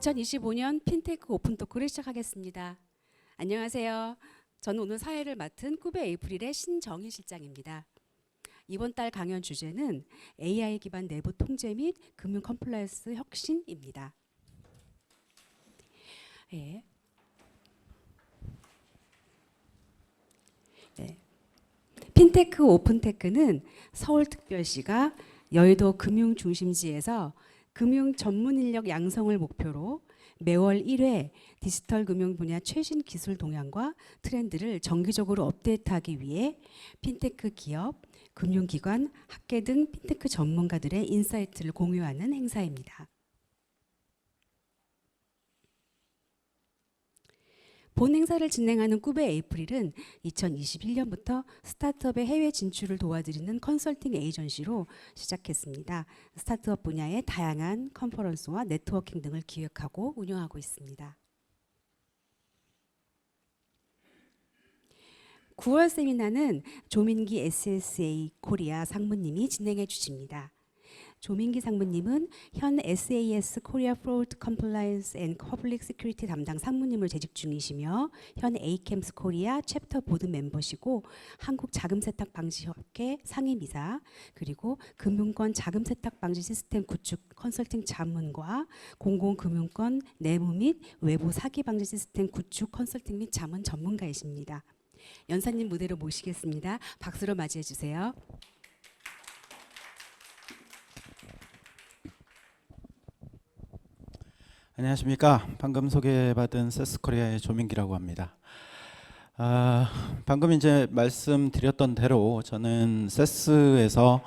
2025년 핀테크 오픈 토크를 시작하겠습니다. 안녕하세요. 저는 오늘 사회를 맡은 쿠베 에이프릴의 신정희 실장입니다. 이번 달 강연 주제는 AI 기반 내부 통제 및 금융 컴플라이언스 혁신입니다. 네. 핀테크 오픈테크는 서울특별시가 여의도 금융중심지에서 금융 전문 인력 양성을 목표로 매월 1회 디지털 금융 분야 최신 기술 동향과 트렌드를 정기적으로 업데이트하기 위해 핀테크 기업, 금융기관, 학계 등 핀테크 전문가들의 인사이트를 공유하는 행사입니다. 본 행사를 진행하는 쿠베 에이프릴은 2021년부터 스타트업의 해외 진출을 도와드리는 컨설팅 에이전시로 시작했습니다. 스타트업 분야의 다양한 컨퍼런스와 네트워킹 등을 기획하고 운영하고 있습니다. 9월 세미나는 조민기 SSA 코리아 상무님이 진행해 주십니다. 조민기 상무님은 현 SAS 코리아 프로드 컴플라이언스 앤 퍼블릭 시큐리티 담당 상무님을 재직 중이시며 현 에이캠스 코리아 챕터 보드 멤버시고 한국 자금 세탁 방지 협회 상임이사 그리고 금융권 자금 세탁 방지 시스템 구축 컨설팅 자문과 공공금융권 내부 및 외부 사기 방지 시스템 구축 컨설팅 및 자문 전문가이십니다. 연사님 무대로 모시겠습니다. 박수로 맞이해 주세요. 안녕하십니까. 방금 소개받은 세스코리아의 조민기라고 합니다. 방금 이제 말씀드렸던 대로 저는 세스에서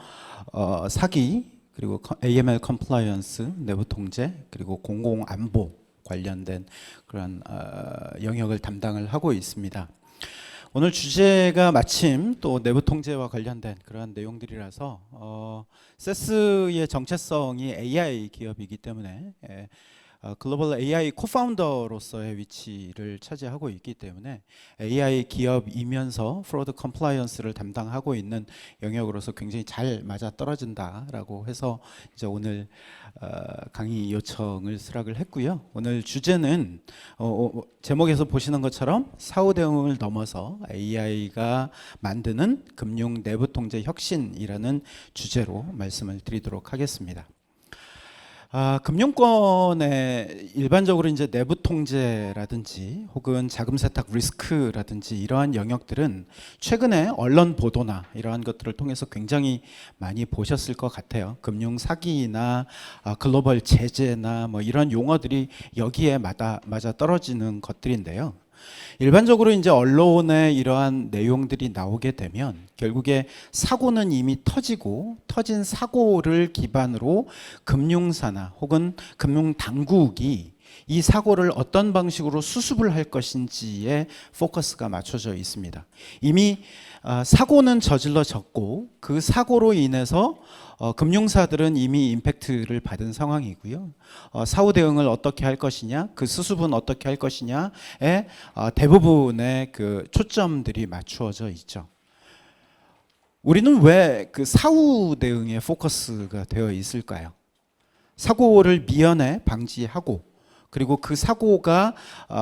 사기 그리고 AML 컴플라이언스 내부 통제 그리고 공공 안보 관련된 그런 영역을 담당을 하고 있습니다. 오늘 주제가 마침 또 내부 통제와 관련된 그러한 내용들이라서 세스의 정체성이 AI 기업이기 때문에 글로벌 AI 코파운더로서의 위치를 차지하고 있기 때문에 AI 기업이면서 프로드 컴플라이언스를 담당하고 있는 영역으로서 굉장히 잘 맞아떨어진다라고 해서 이제 오늘 강의 요청을 수락을 했고요. 오늘 주제는 제목에서 보시는 것처럼 사후 대응을 넘어서 AI가 만드는 금융 내부 통제 혁신이라는 주제로 말씀을 드리도록 하겠습니다. 금융권의 일반적으로 이제 내부 통제라든지 혹은 자금 세탁 리스크라든지 이러한 영역들은 최근에 언론 보도나 이러한 것들을 통해서 굉장히 많이 보셨을 것 같아요. 금융 사기나 글로벌 제재나 뭐 이런 용어들이 여기에 맞아 떨어지는 것들인데요. 일반적으로 이제 언론에 이러한 내용들이 나오게 되면 결국에 사고는 이미 터지고 터진 사고를 기반으로 금융사나 혹은 금융당국이 이 사고를 어떤 방식으로 수습을 할 것인지에 포커스가 맞춰져 있습니다. 이미 사고는 저질러졌고 그 사고로 인해서 금융사들은 이미 임팩트를 받은 상황이고요. 사후 대응을 어떻게 할 것이냐, 그 수습은 어떻게 할 것이냐에 대부분의 그 초점들이 맞추어져 있죠. 우리는 왜 그 사후 대응에 포커스가 되어 있을까요? 사고를 미연에 방지하고 그리고 그 사고가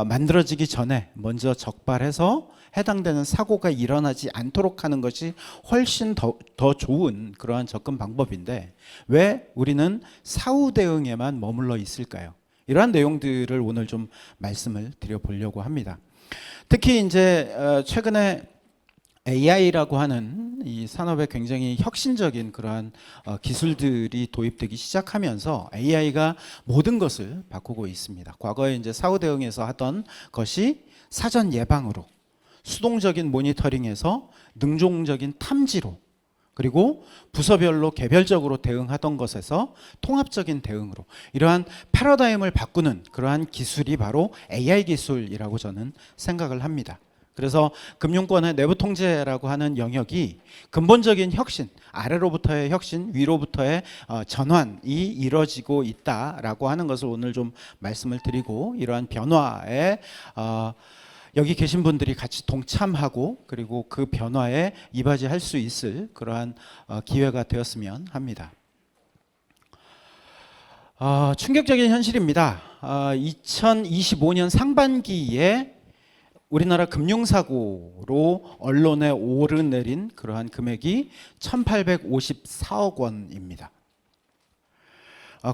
만들어지기 전에 먼저 적발해서 해당되는 사고가 일어나지 않도록 하는 것이 훨씬 더 좋은 그러한 접근 방법인데 왜 우리는 사후 대응에만 머물러 있을까요? 이러한 내용들을 오늘 좀 말씀을 드려보려고 합니다. 특히 이제 최근에 AI라고 하는 이 산업에 굉장히 혁신적인 그러한 기술들이 도입되기 시작하면서 AI가 모든 것을 바꾸고 있습니다. 과거에 이제 사후 대응에서 하던 것이 사전 예방으로, 수동적인 모니터링에서 능동적인 탐지로, 그리고 부서별로 개별적으로 대응하던 것에서 통합적인 대응으로 이러한 패러다임을 바꾸는 그러한 기술이 바로 AI 기술이라고 저는 생각을 합니다. 그래서 금융권의 내부 통제라고 하는 영역이 근본적인 혁신, 아래로부터의 혁신, 위로부터의 전환이 이루어지고 있다라고 하는 것을 오늘 좀 말씀을 드리고 이러한 변화에 여기 계신 분들이 같이 동참하고 그리고 그 변화에 이바지할 수 있을 그러한 기회가 되었으면 합니다. 충격적인 현실입니다. 2025년 상반기에 우리나라 금융사고로 언론에 오르내린 그러한 금액이 1,854억 원입니다.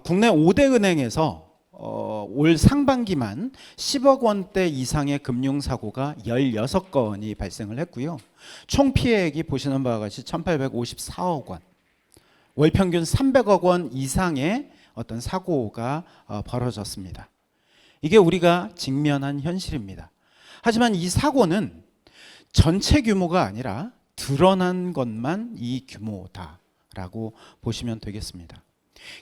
국내 5대 은행에서 올 상반기만 10억 원대 이상의 금융사고가 16건이 발생을 했고요. 총 피해액이 보시는 바와 같이 1,854억 원, 월 평균 300억 원 이상의 어떤 사고가 벌어졌습니다. 이게 우리가 직면한 현실입니다. 하지만 이 사고는 전체 규모가 아니라 드러난 것만 이 규모다라고 보시면 되겠습니다.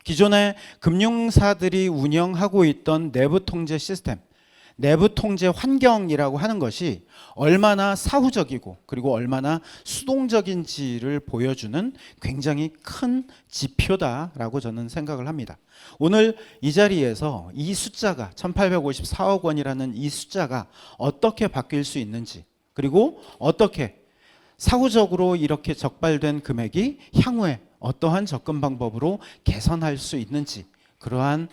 기존에 금융사들이 운영하고 있던 내부 통제 시스템, 내부 통제 환경이라고 하는 것이 얼마나 사후적이고 그리고 얼마나 수동적인지를 보여주는 굉장히 큰 지표다라고 저는 생각을 합니다. 오늘 이 자리에서 이 숫자가 1,854억 원이라는 이 숫자가 어떻게 바뀔 수 있는지, 그리고 어떻게 사후적으로 이렇게 적발된 금액이 향후에 어떠한 접근 방법으로 개선할 수 있는지, 그러한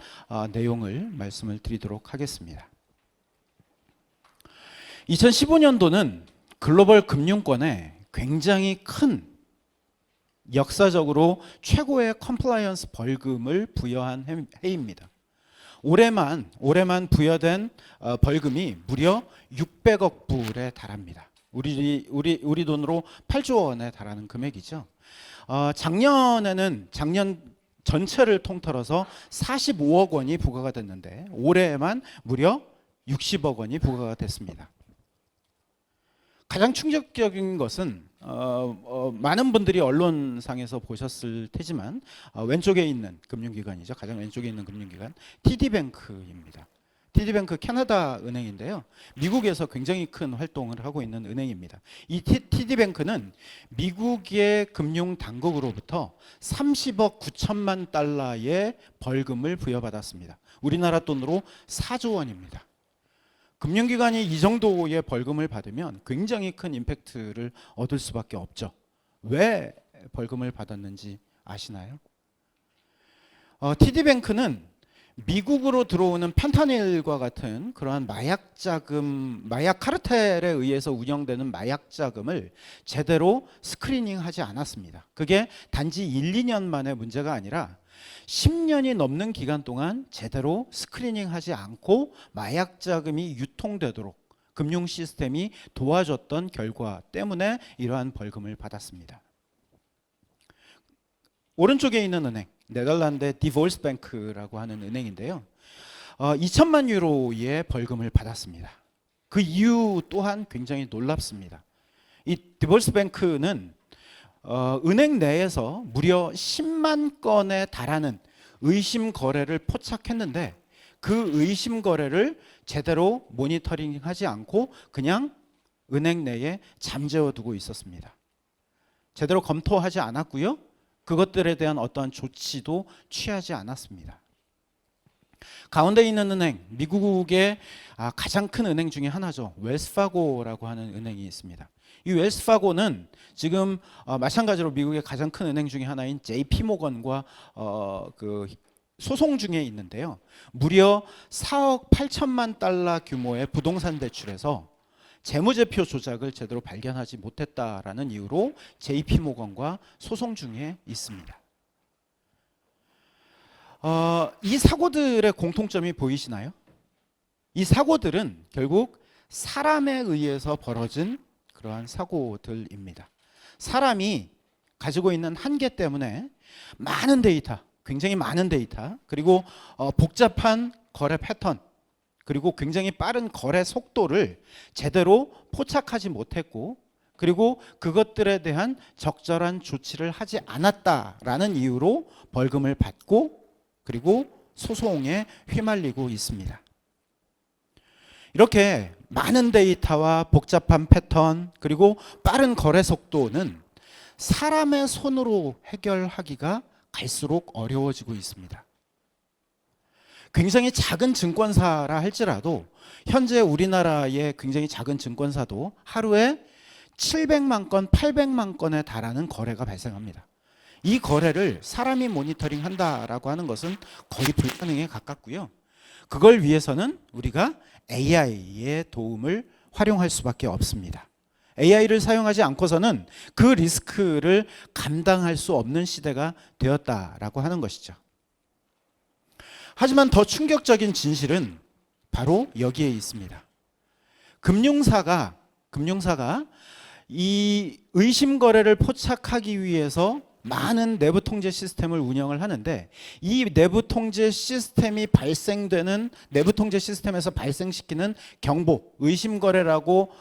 내용을 말씀을 드리도록 하겠습니다. 2015년도는 글로벌 금융권에 굉장히 큰 역사적으로 최고의 컴플라이언스 벌금을 부여한 해입니다. 올해만 부여된 벌금이 무려 600억 불에 달합니다. 우리 돈으로 8조 원에 달하는 금액이죠. 작년 전체를 통틀어서 45억 원이 부과가 됐는데 올해에만 무려 60억 원이 부과가 됐습니다. 가장 충격적인 것은 많은 분들이 언론상에서 보셨을 테지만 왼쪽에 있는 금융기관이죠. 가장 왼쪽에 있는 금융기관 TD뱅크입니다. TD뱅크 캐나다 은행인데요. 미국에서 굉장히 큰 활동을 하고 있는 은행입니다. 이 TD뱅크는 미국의 금융당국으로부터 30억 9천만 달러의 벌금을 부여받았습니다. 우리나라 돈으로 4조 원입니다. 금융기관이 이 정도의 벌금을 받으면 굉장히 큰 임팩트를 얻을 수밖에 없죠. 왜 벌금을 받았는지 아시나요? TD뱅크는 미국으로 들어오는 펜타닐과 같은 그러한 마약 카르텔에 의해서 운영되는 마약 자금을 제대로 스크리닝하지 않았습니다. 그게 단지 1, 2년 만의 문제가 아니라 10년이 넘는 기간 동안 제대로 스크리닝하지 않고 마약 자금이 유통되도록 금융 시스템이 도와줬던 결과 때문에 이러한 벌금을 받았습니다. 오른쪽에 있는 은행, 네덜란드의 디볼스뱅크라고 하는 은행인데요. 2천만 유로의 벌금을 받았습니다. 그 이유 또한 굉장히 놀랍습니다. 이 디볼스뱅크는 은행 내에서 무려 10만 건에 달하는 의심 거래를 포착했는데 그 의심 거래를 제대로 모니터링하지 않고 그냥 은행 내에 잠재워 두고 있었습니다. 제대로 검토하지 않았고요. 그것들에 대한 어떠한 조치도 취하지 않았습니다. 가운데 있는 은행, 미국의 가장 큰 은행 중에 하나죠. 웰스파고라고 하는 은행이 있습니다. 이 웰스파고는 지금 마찬가지로 미국의 가장 큰 은행 중에 하나인 JP모건과 그 소송 중에 있는데요. 무려 4억 8천만 달러 규모의 부동산 대출에서 재무제표 조작을 제대로 발견하지 못했다라는 이유로 JP모건과 소송 중에 있습니다. 이 사고들의 공통점이 보이시나요? 이 사고들은 결국 사람에 의해서 벌어진 그러한 사고들입니다. 사람이 가지고 있는 한계 때문에 많은 데이터, 굉장히 많은 데이터, 그리고 복잡한 거래 패턴, 그리고 굉장히 빠른 거래 속도를 제대로 포착하지 못했고, 그리고 그것들에 대한 적절한 조치를 하지 않았다라는 이유로 벌금을 받고 그리고 소송에 휘말리고 있습니다. 이렇게 많은 데이터와 복잡한 패턴 그리고 빠른 거래 속도는 사람의 손으로 해결하기가 갈수록 어려워지고 있습니다. 굉장히 작은 증권사라 할지라도 현재 우리나라의 굉장히 작은 증권사도 하루에 700만 건, 800만 건에 달하는 거래가 발생합니다. 이 거래를 사람이 모니터링 한다라고 하는 것은 거의 불가능에 가깝고요. 그걸 위해서는 우리가 AI의 도움을 활용할 수밖에 없습니다. AI를 사용하지 않고서는 그 리스크를 감당할 수 없는 시대가 되었다라고 하는 것이죠. 하지만 더 충격적인 진실은 바로 여기에 있습니다. 금융사가 이 의심 거래를 포착하기 위해서 많은 내부 통제 시스템을 운영을 하는데, 이 내부 통제 시스템이 발생되는, 내부 통제 시스템에서 발생시키는 경보, 의심 거래라고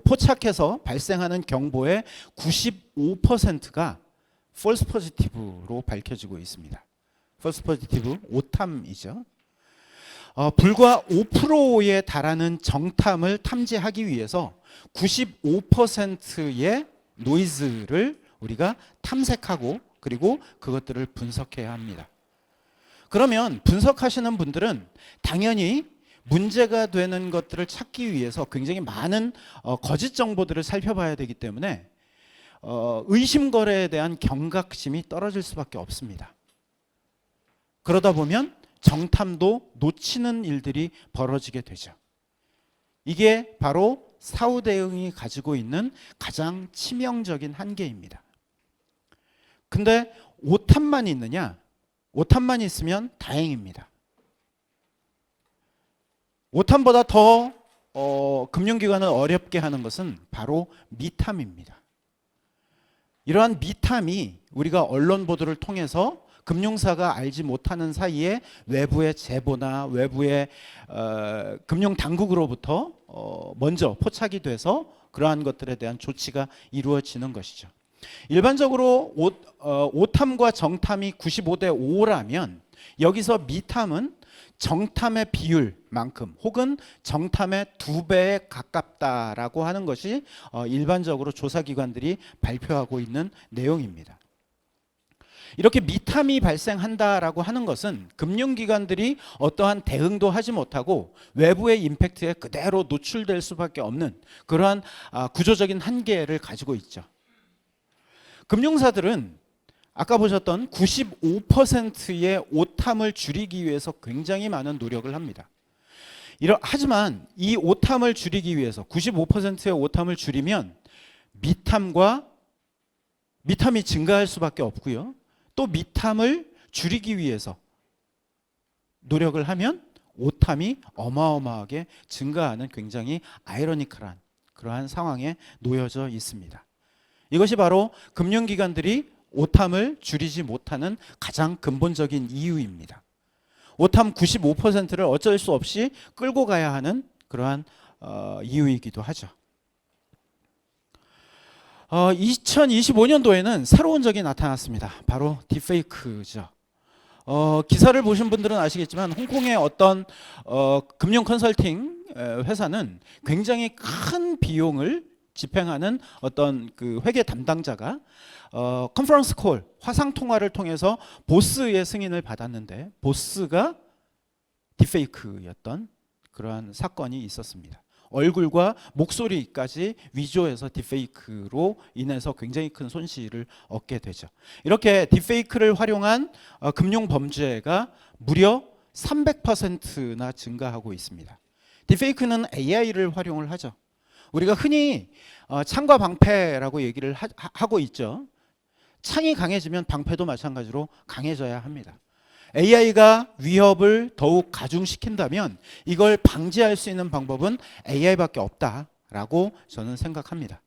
포착해서 발생하는 경보의 95%가 false positive로 밝혀지고 있습니다. false positive, 오탐이죠. 불과 5%에 달하는 정탐을 탐지하기 위해서 95%의 노이즈를 우리가 탐색하고 그리고 그것들을 분석해야 합니다. 그러면 분석하시는 분들은 당연히 문제가 되는 것들을 찾기 위해서 굉장히 많은 거짓 정보들을 살펴봐야 되기 때문에 의심 거래에 대한 경각심이 떨어질 수밖에 없습니다. 그러다 보면 정탐도 놓치는 일들이 벌어지게 되죠. 이게 바로 사후 대응이 가지고 있는 가장 치명적인 한계입니다. 근데 오탐만 있느냐? 오탐만 있으면 다행입니다. 오탐보다 더 금융기관을 어렵게 하는 것은 바로 미탐입니다. 이러한 미탐이 우리가 언론 보도를 통해서 금융사가 알지 못하는 사이에 외부의 제보나 외부의 금융 당국으로부터 먼저 포착이 돼서 그러한 것들에 대한 조치가 이루어지는 것이죠. 일반적으로 오탐과 정탐이 95대 5라면 여기서 미탐은 정탐의 비율만큼 혹은 정탐의 2배에 가깝다라고 하는 것이 일반적으로 조사기관들이 발표하고 있는 내용입니다. 이렇게 미탐이 발생한다라고 하는 것은 금융기관들이 어떠한 대응도 하지 못하고 외부의 임팩트에 그대로 노출될 수밖에 없는 그러한 구조적인 한계를 가지고 있죠. 금융사들은 아까 보셨던 95%의 오탐을 줄이기 위해서 굉장히 많은 노력을 합니다. 하지만 이 오탐을 줄이기 위해서 95%의 오탐을 줄이면 미탐이 증가할 수밖에 없고요. 또 미탐을 줄이기 위해서 노력을 하면 오탐이 어마어마하게 증가하는 굉장히 아이러니컬한 그러한 상황에 놓여져 있습니다. 이것이 바로 금융기관들이 오탐을 줄이지 못하는 가장 근본적인 이유입니다. 오탐 95%를 어쩔 수 없이 끌고 가야 하는 그러한 이유이기도 하죠. 2025년도에는 새로운 적이 나타났습니다. 바로 딥페이크죠. 기사를 보신 분들은 아시겠지만 홍콩의 어떤 금융 컨설팅 회사는 굉장히 큰 비용을 집행하는 어떤 그 회계 담당자가 컨퍼런스 콜, 화상 통화를 통해서 보스의 승인을 받았는데 보스가 딥페이크였던 그러한 사건이 있었습니다. 얼굴과 목소리까지 위조해서 딥페이크로 인해서 굉장히 큰 손실을 얻게 되죠. 이렇게 딥페이크를 활용한 금융 범죄가 무려 300%나 증가하고 있습니다. 딥페이크는 AI를 활용을 하죠. 우리가 흔히 창과 방패라고 얘기를 하고 있죠. 창이 강해지면 방패도 마찬가지로 강해져야 합니다. AI가 위협을 더욱 가중시킨다면 이걸 방지할 수 있는 방법은 AI밖에 없다라고 저는 생각합니다.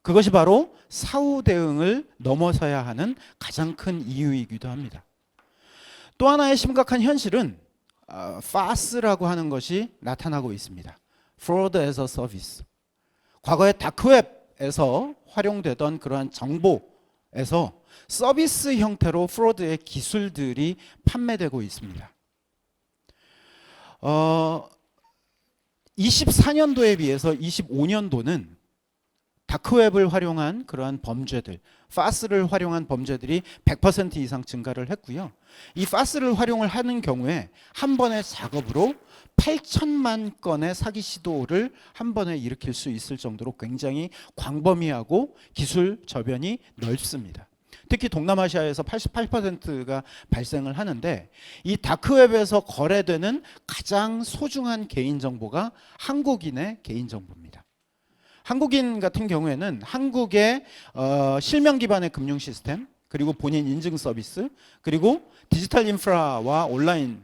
그것이 바로 사후 대응을 넘어서야 하는 가장 큰 이유이기도 합니다. 또 하나의 심각한 현실은 FAS라고 하는 것이 나타나고 있습니다. Fraud as a Service. 과거에 다크웹에서 활용되던 그러한 정보에서 서비스 형태로 프로드의 기술들이 판매되고 있습니다. 24년도에 비해서 25년도는 다크웹을 활용한 그러한 범죄들, 파스를 활용한 범죄들이 100% 이상 증가를 했고요. 이 파스를 활용을 하는 경우에 한 번의 작업으로 8천만 건의 사기 시도를 한 번에 일으킬 수 있을 정도로 굉장히 광범위하고 기술 저변이 넓습니다. 특히 동남아시아에서 88%가 발생을 하는데, 이 다크웹에서 거래되는 가장 소중한 개인정보가 한국인의 개인정보입니다. 한국인 같은 경우에는 한국의 실명 기반의 금융 시스템, 그리고 본인 인증 서비스, 그리고 디지털 인프라와 온라인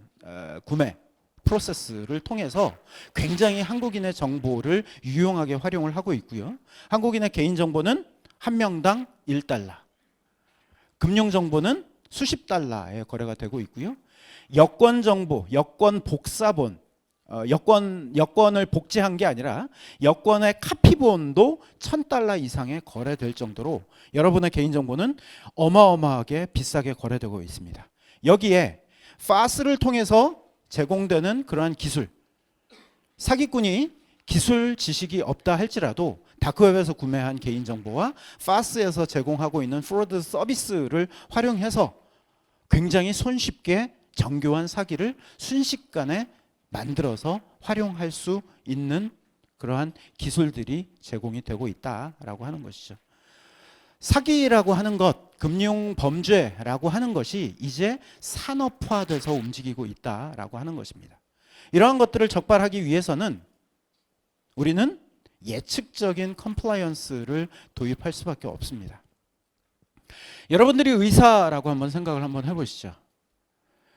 구매 프로세스를 통해서 굉장히 한국인의 정보를 유용하게 활용을 하고 있고요. 한국인의 개인정보는 한 명당 1달러, 금융정보는 수십 달러에 거래가 되고 있고요. 여권 정보, 여권 복사본, 여권을 복제한 게 아니라 여권의 카피본도 1,000달러 이상에 거래될 정도로 여러분의 개인정보는 어마어마하게 비싸게 거래되고 있습니다. 여기에 파스를 통해서 제공되는 그러한 기술, 사기꾼이 기술 지식이 없다 할지라도 다크웹에서 구매한 개인정보와 파스에서 제공하고 있는 프로드 서비스를 활용해서 굉장히 손쉽게 정교한 사기를 순식간에 만들어서 활용할 수 있는 그러한 기술들이 제공이 되고 있다라고 하는 것이죠. 사기라고 하는 것, 금융 범죄라고 하는 것이 이제 산업화돼서 움직이고 있다라고 하는 것입니다. 이러한 것들을 적발하기 위해서는 우리는 예측적인 컴플라이언스를 도입할 수밖에 없습니다. 여러분들이 의사라고 한번 생각을 한번 해보시죠.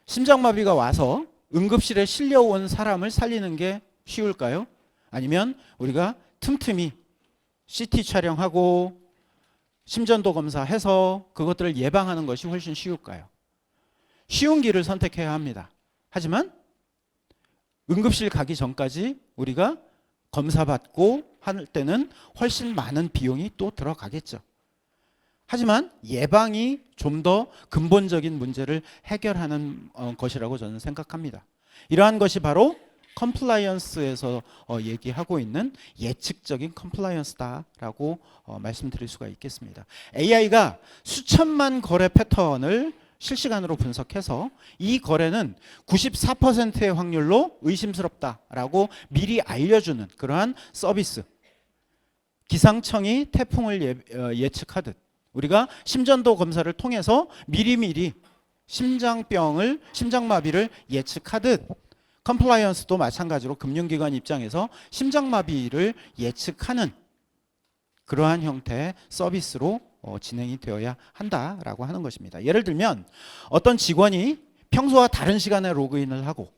심장마비가 와서 응급실에 실려온 사람을 살리는 게 쉬울까요? 아니면 우리가 틈틈이 CT 촬영하고 심전도 검사해서 그것들을 예방하는 것이 훨씬 쉬울까요? 쉬운 길을 선택해야 합니다. 하지만 응급실 가기 전까지 우리가 검사받고 할 때는 훨씬 많은 비용이 또 들어가겠죠. 하지만 예방이 좀 더 근본적인 문제를 해결하는 것이라고 저는 생각합니다. 이러한 것이 바로 컴플라이언스에서 얘기하고 있는 예측적인 컴플라이언스다라고 말씀드릴 수가 있겠습니다. AI가 수천만 거래 패턴을 실시간으로 분석해서 이 거래는 94%의 확률로 의심스럽다라고 미리 알려주는 그러한 서비스. 기상청이 태풍을 예측하듯 우리가 심전도 검사를 통해서 미리미리 심장마비를 예측하듯 컴플라이언스도 마찬가지로 금융기관 입장에서 심장마비를 예측하는 그러한 형태의 서비스로 진행이 되어야 한다라고 하는 것입니다. 예를 들면 어떤 직원이 평소와 다른 시간에 로그인을 하고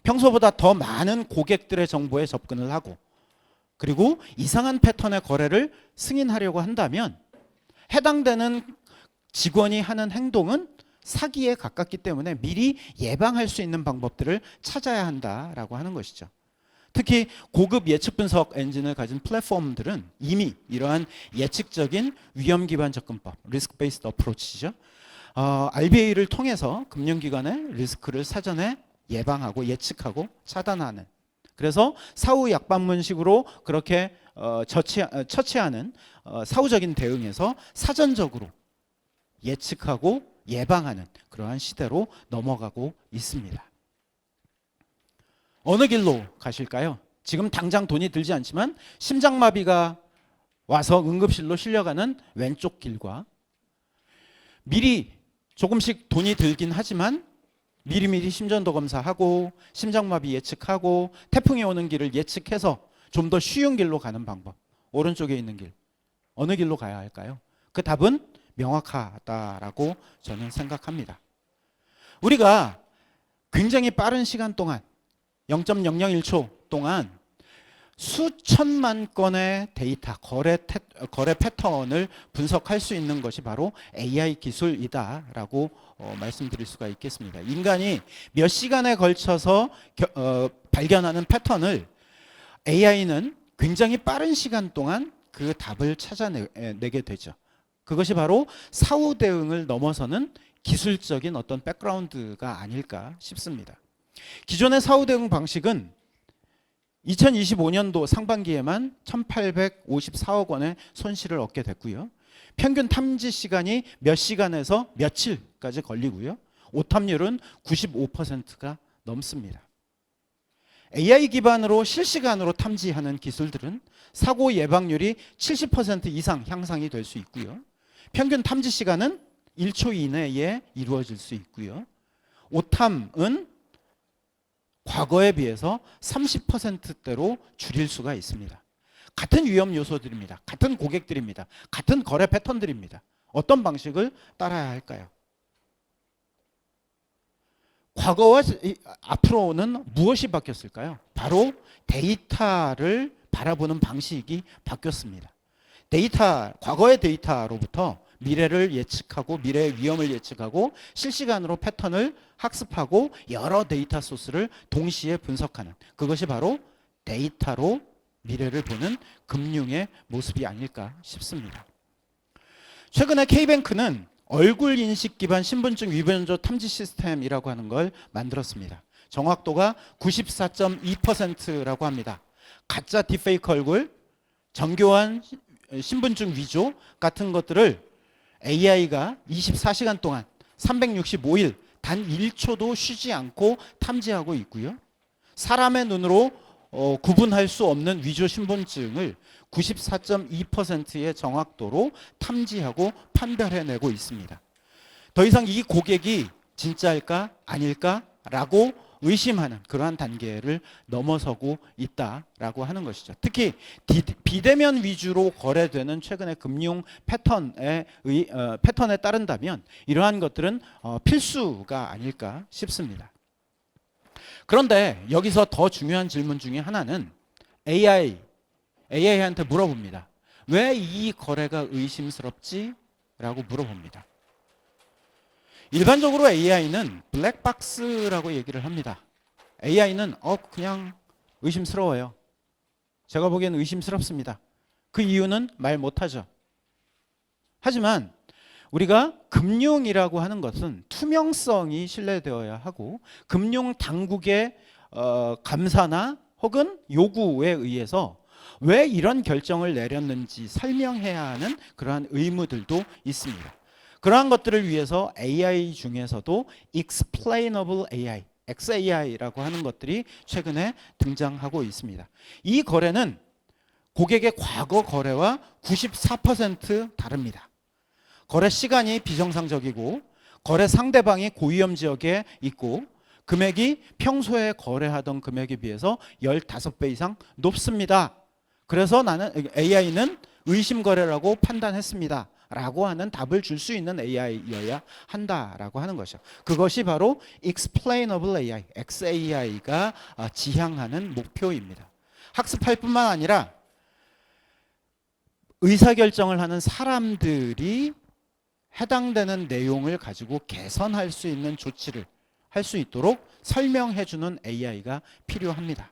평소보다 더 많은 고객들의 정보에 접근을 하고 그리고 이상한 패턴의 거래를 승인하려고 한다면 해당되는 직원이 하는 행동은 사기에 가깝기 때문에 미리 예방할 수 있는 방법들을 찾아야 한다라고 하는 것이죠. 특히 고급 예측 분석 엔진을 가진 플랫폼들은 이미 이러한 예측적인 위험 기반 접근법, 리스크 베이스드 어프로치죠. RBA를 통해서 금융기관의 리스크를 사전에 예방하고 예측하고 차단하는, 그래서 사후 약방문식으로 그렇게 처치하는 사후적인 대응에서 사전적으로 예측하고 예방하는 그러한 시대로 넘어가고 있습니다. 어느 길로 가실까요? 지금 당장 돈이 들지 않지만 심장마비가 와서 응급실로 실려가는 왼쪽 길과 미리 조금씩 돈이 들긴 하지만 미리미리 심전도 검사하고 심장마비 예측하고 태풍이 오는 길을 예측해서 좀 더 쉬운 길로 가는 방법, 오른쪽에 있는 길, 어느 길로 가야 할까요? 그 답은 명확하다라고 저는 생각합니다. 우리가 굉장히 빠른 시간 동안 0.001초 동안 수천만 건의 데이터, 거래 패턴을 분석할 수 있는 것이 바로 AI 기술이다라고 말씀드릴 수가 있겠습니다. 인간이 몇 시간에 걸쳐서 발견하는 패턴을 AI는 굉장히 빠른 시간 동안 그 답을 찾아내게 되죠. 그것이 바로 사후 대응을 넘어서는 기술적인 어떤 백그라운드가 아닐까 싶습니다. 기존의 사후 대응 방식은 2025년도 상반기에만 1,854억 원의 손실을 얻게 됐고요. 평균 탐지 시간이 몇 시간에서 며칠까지 걸리고요. 오탐률은 95%가 넘습니다. AI 기반으로 실시간으로 탐지하는 기술들은 사고 예방률이 70% 이상 향상이 될 수 있고요. 평균 탐지 시간은 1초 이내에 이루어질 수 있고요. 오탐은 과거에 비해서 30%대로 줄일 수가 있습니다. 같은 위험 요소들입니다. 같은 고객들입니다. 같은 거래 패턴들입니다. 어떤 방식을 따라야 할까요? 과거와 앞으로는 무엇이 바뀌었을까요? 바로 데이터를 바라보는 방식이 바뀌었습니다. 과거의 데이터로부터 미래를 예측하고 미래의 위험을 예측하고 실시간으로 패턴을 학습하고 여러 데이터 소스를 동시에 분석하는 그것이 바로 데이터로 미래를 보는 금융의 모습이 아닐까 싶습니다. 최근에 K뱅크는 얼굴 인식 기반 신분증 위변조 탐지 시스템이라고 하는 걸 만들었습니다. 정확도가 94.2%라고 합니다. 가짜 딥페이크 얼굴, 정교한 신분증 위조 같은 것들을 AI가 24시간 동안 365일 단 1초도 쉬지 않고 탐지하고 있고요. 사람의 눈으로 구분할 수 없는 위조 신분증을 94.2%의 정확도로 탐지하고 판별해내고 있습니다. 더 이상 이 고객이 진짜일까 아닐까라고 의심하는 그러한 단계를 넘어서고 있다라고 하는 것이죠. 특히 비대면 위주로 거래되는 최근의 금융 패턴에 따른다면 이러한 것들은 필수가 아닐까 싶습니다. 그런데 여기서 더 중요한 질문 중에 하나는 AI한테 물어봅니다. 왜 이 거래가 의심스럽지? 라고 물어봅니다. 일반적으로 AI는 블랙박스라고 얘기를 합니다. AI는 그냥 의심스러워요. 제가 보기엔 의심스럽습니다. 그 이유는 말 못하죠. 하지만 우리가 금융이라고 하는 것은 투명성이 신뢰되어야 하고 금융 당국의 감사나 혹은 요구에 의해서 왜 이런 결정을 내렸는지 설명해야 하는 그러한 의무들도 있습니다. 그러한 것들을 위해서 AI 중에서도 Explainable AI, XAI라고 하는 것들이 최근에 등장하고 있습니다. 이 거래는 고객의 과거 거래와 94% 다릅니다. 거래 시간이 비정상적이고 거래 상대방이 고위험 지역에 있고 금액이 평소에 거래하던 금액에 비해서 15배 이상 높습니다. 그래서 AI는 의심 거래라고 판단했습니다. 라고 하는 답을 줄 수 있는 AI여야 한다라고 하는 것이죠. 그것이 바로 Explainable AI, XAI가 지향하는 목표입니다. 학습할 뿐만 아니라 의사결정을 하는 사람들이 해당되는 내용을 가지고 개선할 수 있는 조치를 할 수 있도록 설명해주는 AI가 필요합니다.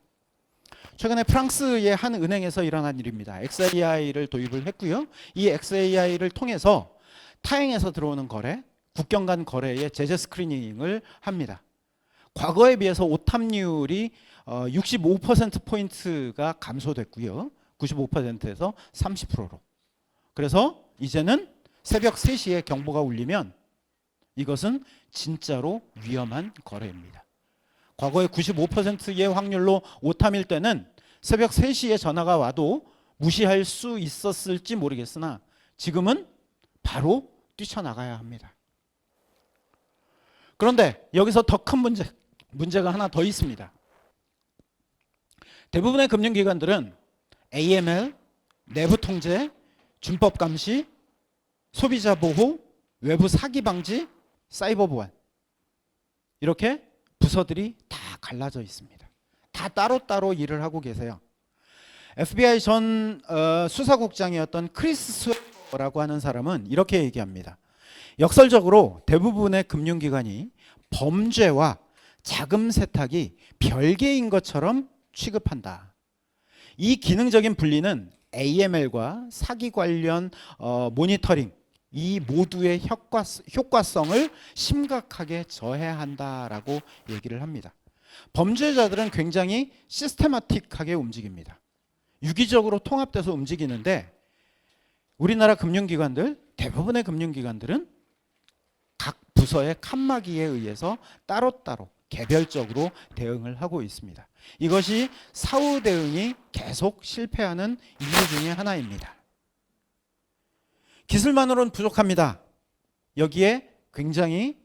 최근에 프랑스의 한 은행에서 일어난 일입니다. XAI를 도입을 했고요. 이 XAI를 통해서 타행에서 들어오는 거래, 국경 간 거래의 제재 스크리닝을 합니다. 과거에 비해서 오탐률이 65%포인트가 감소됐고요. 95%에서 30%로. 그래서 이제는 새벽 3시에 경보가 울리면 이것은 진짜로 위험한 거래입니다. 과거에 95%의 확률로 오탐일 때는 새벽 3시에 전화가 와도 무시할 수 있었을지 모르겠으나 지금은 바로 뛰쳐나가야 합니다. 그런데 여기서 더 큰 문제가 하나 더 있습니다. 대부분의 금융기관들은 AML, 내부 통제, 준법 감시, 소비자 보호, 외부 사기 방지, 사이버 보안 이렇게 부서들이 다 갈라져 있습니다. 다 따로따로 일을 하고 계세요. FBI 전 수사국장이었던 크리스 스웨퍼라고 하는 사람은 이렇게 얘기합니다. 역설적으로 대부분의 금융기관이 범죄와 자금 세탁이 별개인 것처럼 취급한다. 이 기능적인 분리는 AML과 사기 관련 모니터링 이 모두의 효과성을 심각하게 저해한다라고 얘기를 합니다. 범죄자들은 굉장히 시스테마틱하게 움직입니다. 유기적으로 통합돼서 움직이는데 우리나라 금융기관들, 대부분의 금융기관들은 각 부서의 칸막이에 의해서 따로따로 개별적으로 대응을 하고 있습니다. 이것이 사후 대응이 계속 실패하는 이유 중에 하나입니다. 기술만으로는 부족합니다. 여기에 굉장히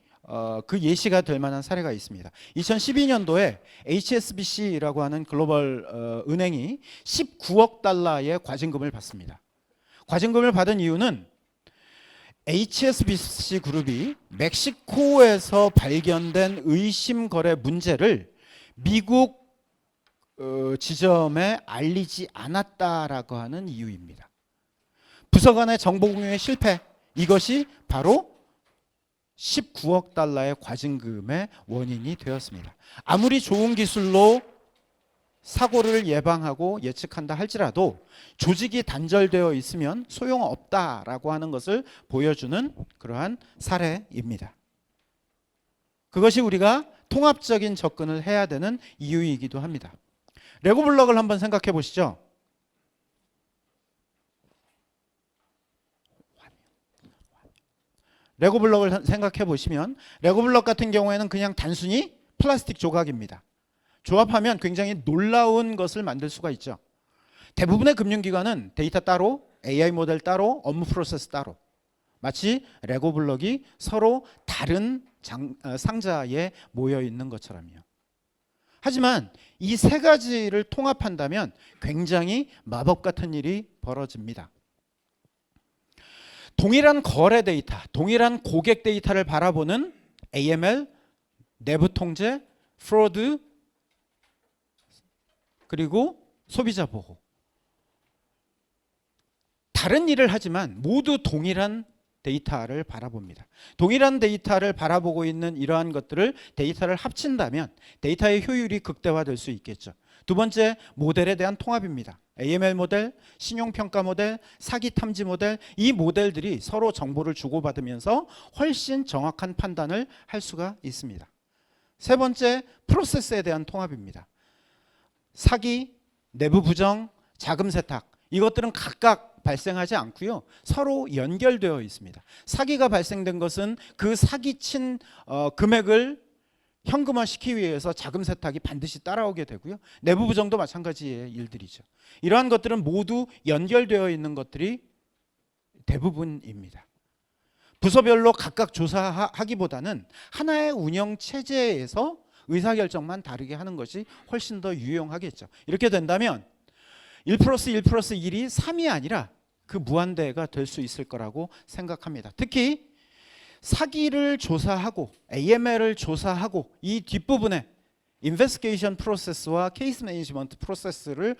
그 예시가 될 만한 사례가 있습니다. 2012년도에 HSBC라고 하는 글로벌 은행이 19억 달러의 과징금을 받습니다. 과징금을 받은 이유는 HSBC 그룹이 멕시코에서 발견된 의심 거래 문제를 미국 지점에 알리지 않았다라고 하는 이유입니다. 부서 간의 정보 공유의 실패, 이것이 바로 19억 달러의 과징금의 원인이 되었습니다. 아무리 좋은 기술로 사고를 예방하고 예측한다 할지라도 조직이 단절되어 있으면 소용없다라고 하는 것을 보여주는 그러한 사례입니다. 그것이 우리가 통합적인 접근을 해야 되는 이유이기도 합니다. 레고 블럭을 한번 생각해 보시죠. 레고 블럭을 생각해 보시면 레고 블럭 같은 경우에는 그냥 단순히 플라스틱 조각입니다. 조합하면 굉장히 놀라운 것을 만들 수가 있죠. 대부분의 금융기관은 데이터 따로, AI 모델 따로, 업무 프로세스 따로. 마치 레고 블럭이 서로 다른 상자에 모여 있는 것처럼요. 하지만 이 세 가지를 통합한다면 굉장히 마법 같은 일이 벌어집니다. 동일한 거래 데이터, 동일한 고객 데이터를 바라보는 AML, 내부 통제, 프로드, 그리고 소비자 보호. 다른 일을 하지만 모두 동일한 데이터를 바라봅니다. 동일한 데이터를 바라보고 있는 이러한 것들을 데이터를 합친다면 데이터의 효율이 극대화될 수 있겠죠. 두 번째, 모델에 대한 통합입니다. AML 모델, 신용평가 모델, 사기 탐지 모델, 이 모델들이 서로 정보를 주고받으면서 훨씬 정확한 판단을 할 수가 있습니다. 세 번째, 프로세스에 대한 통합입니다. 사기, 내부 부정, 자금 세탁, 이것들은 각각 발생하지 않고요. 서로 연결되어 있습니다. 사기가 발생된 것은 그 사기친 금액을 현금화시키기 위해서 자금 세탁이 반드시 따라오게 되고요. 내부 부정도 마찬가지의 일들이죠. 이러한 것들은 모두 연결되어 있는 것들이 대부분입니다. 부서별로 각각 조사하기보다는 하나의 운영 체제에서 의사결정만 다르게 하는 것이 훨씬 더 유용하겠죠. 이렇게 된다면 1 플러스 1 플러스 1이 3이 아니라 그 무한대가 될 수 있을 거라고 생각합니다. 특히 사기를 조사하고 AML을 조사하고 이 뒷부분에 인베스티게이션 프로세스와 케이스 매니지먼트 프로세스를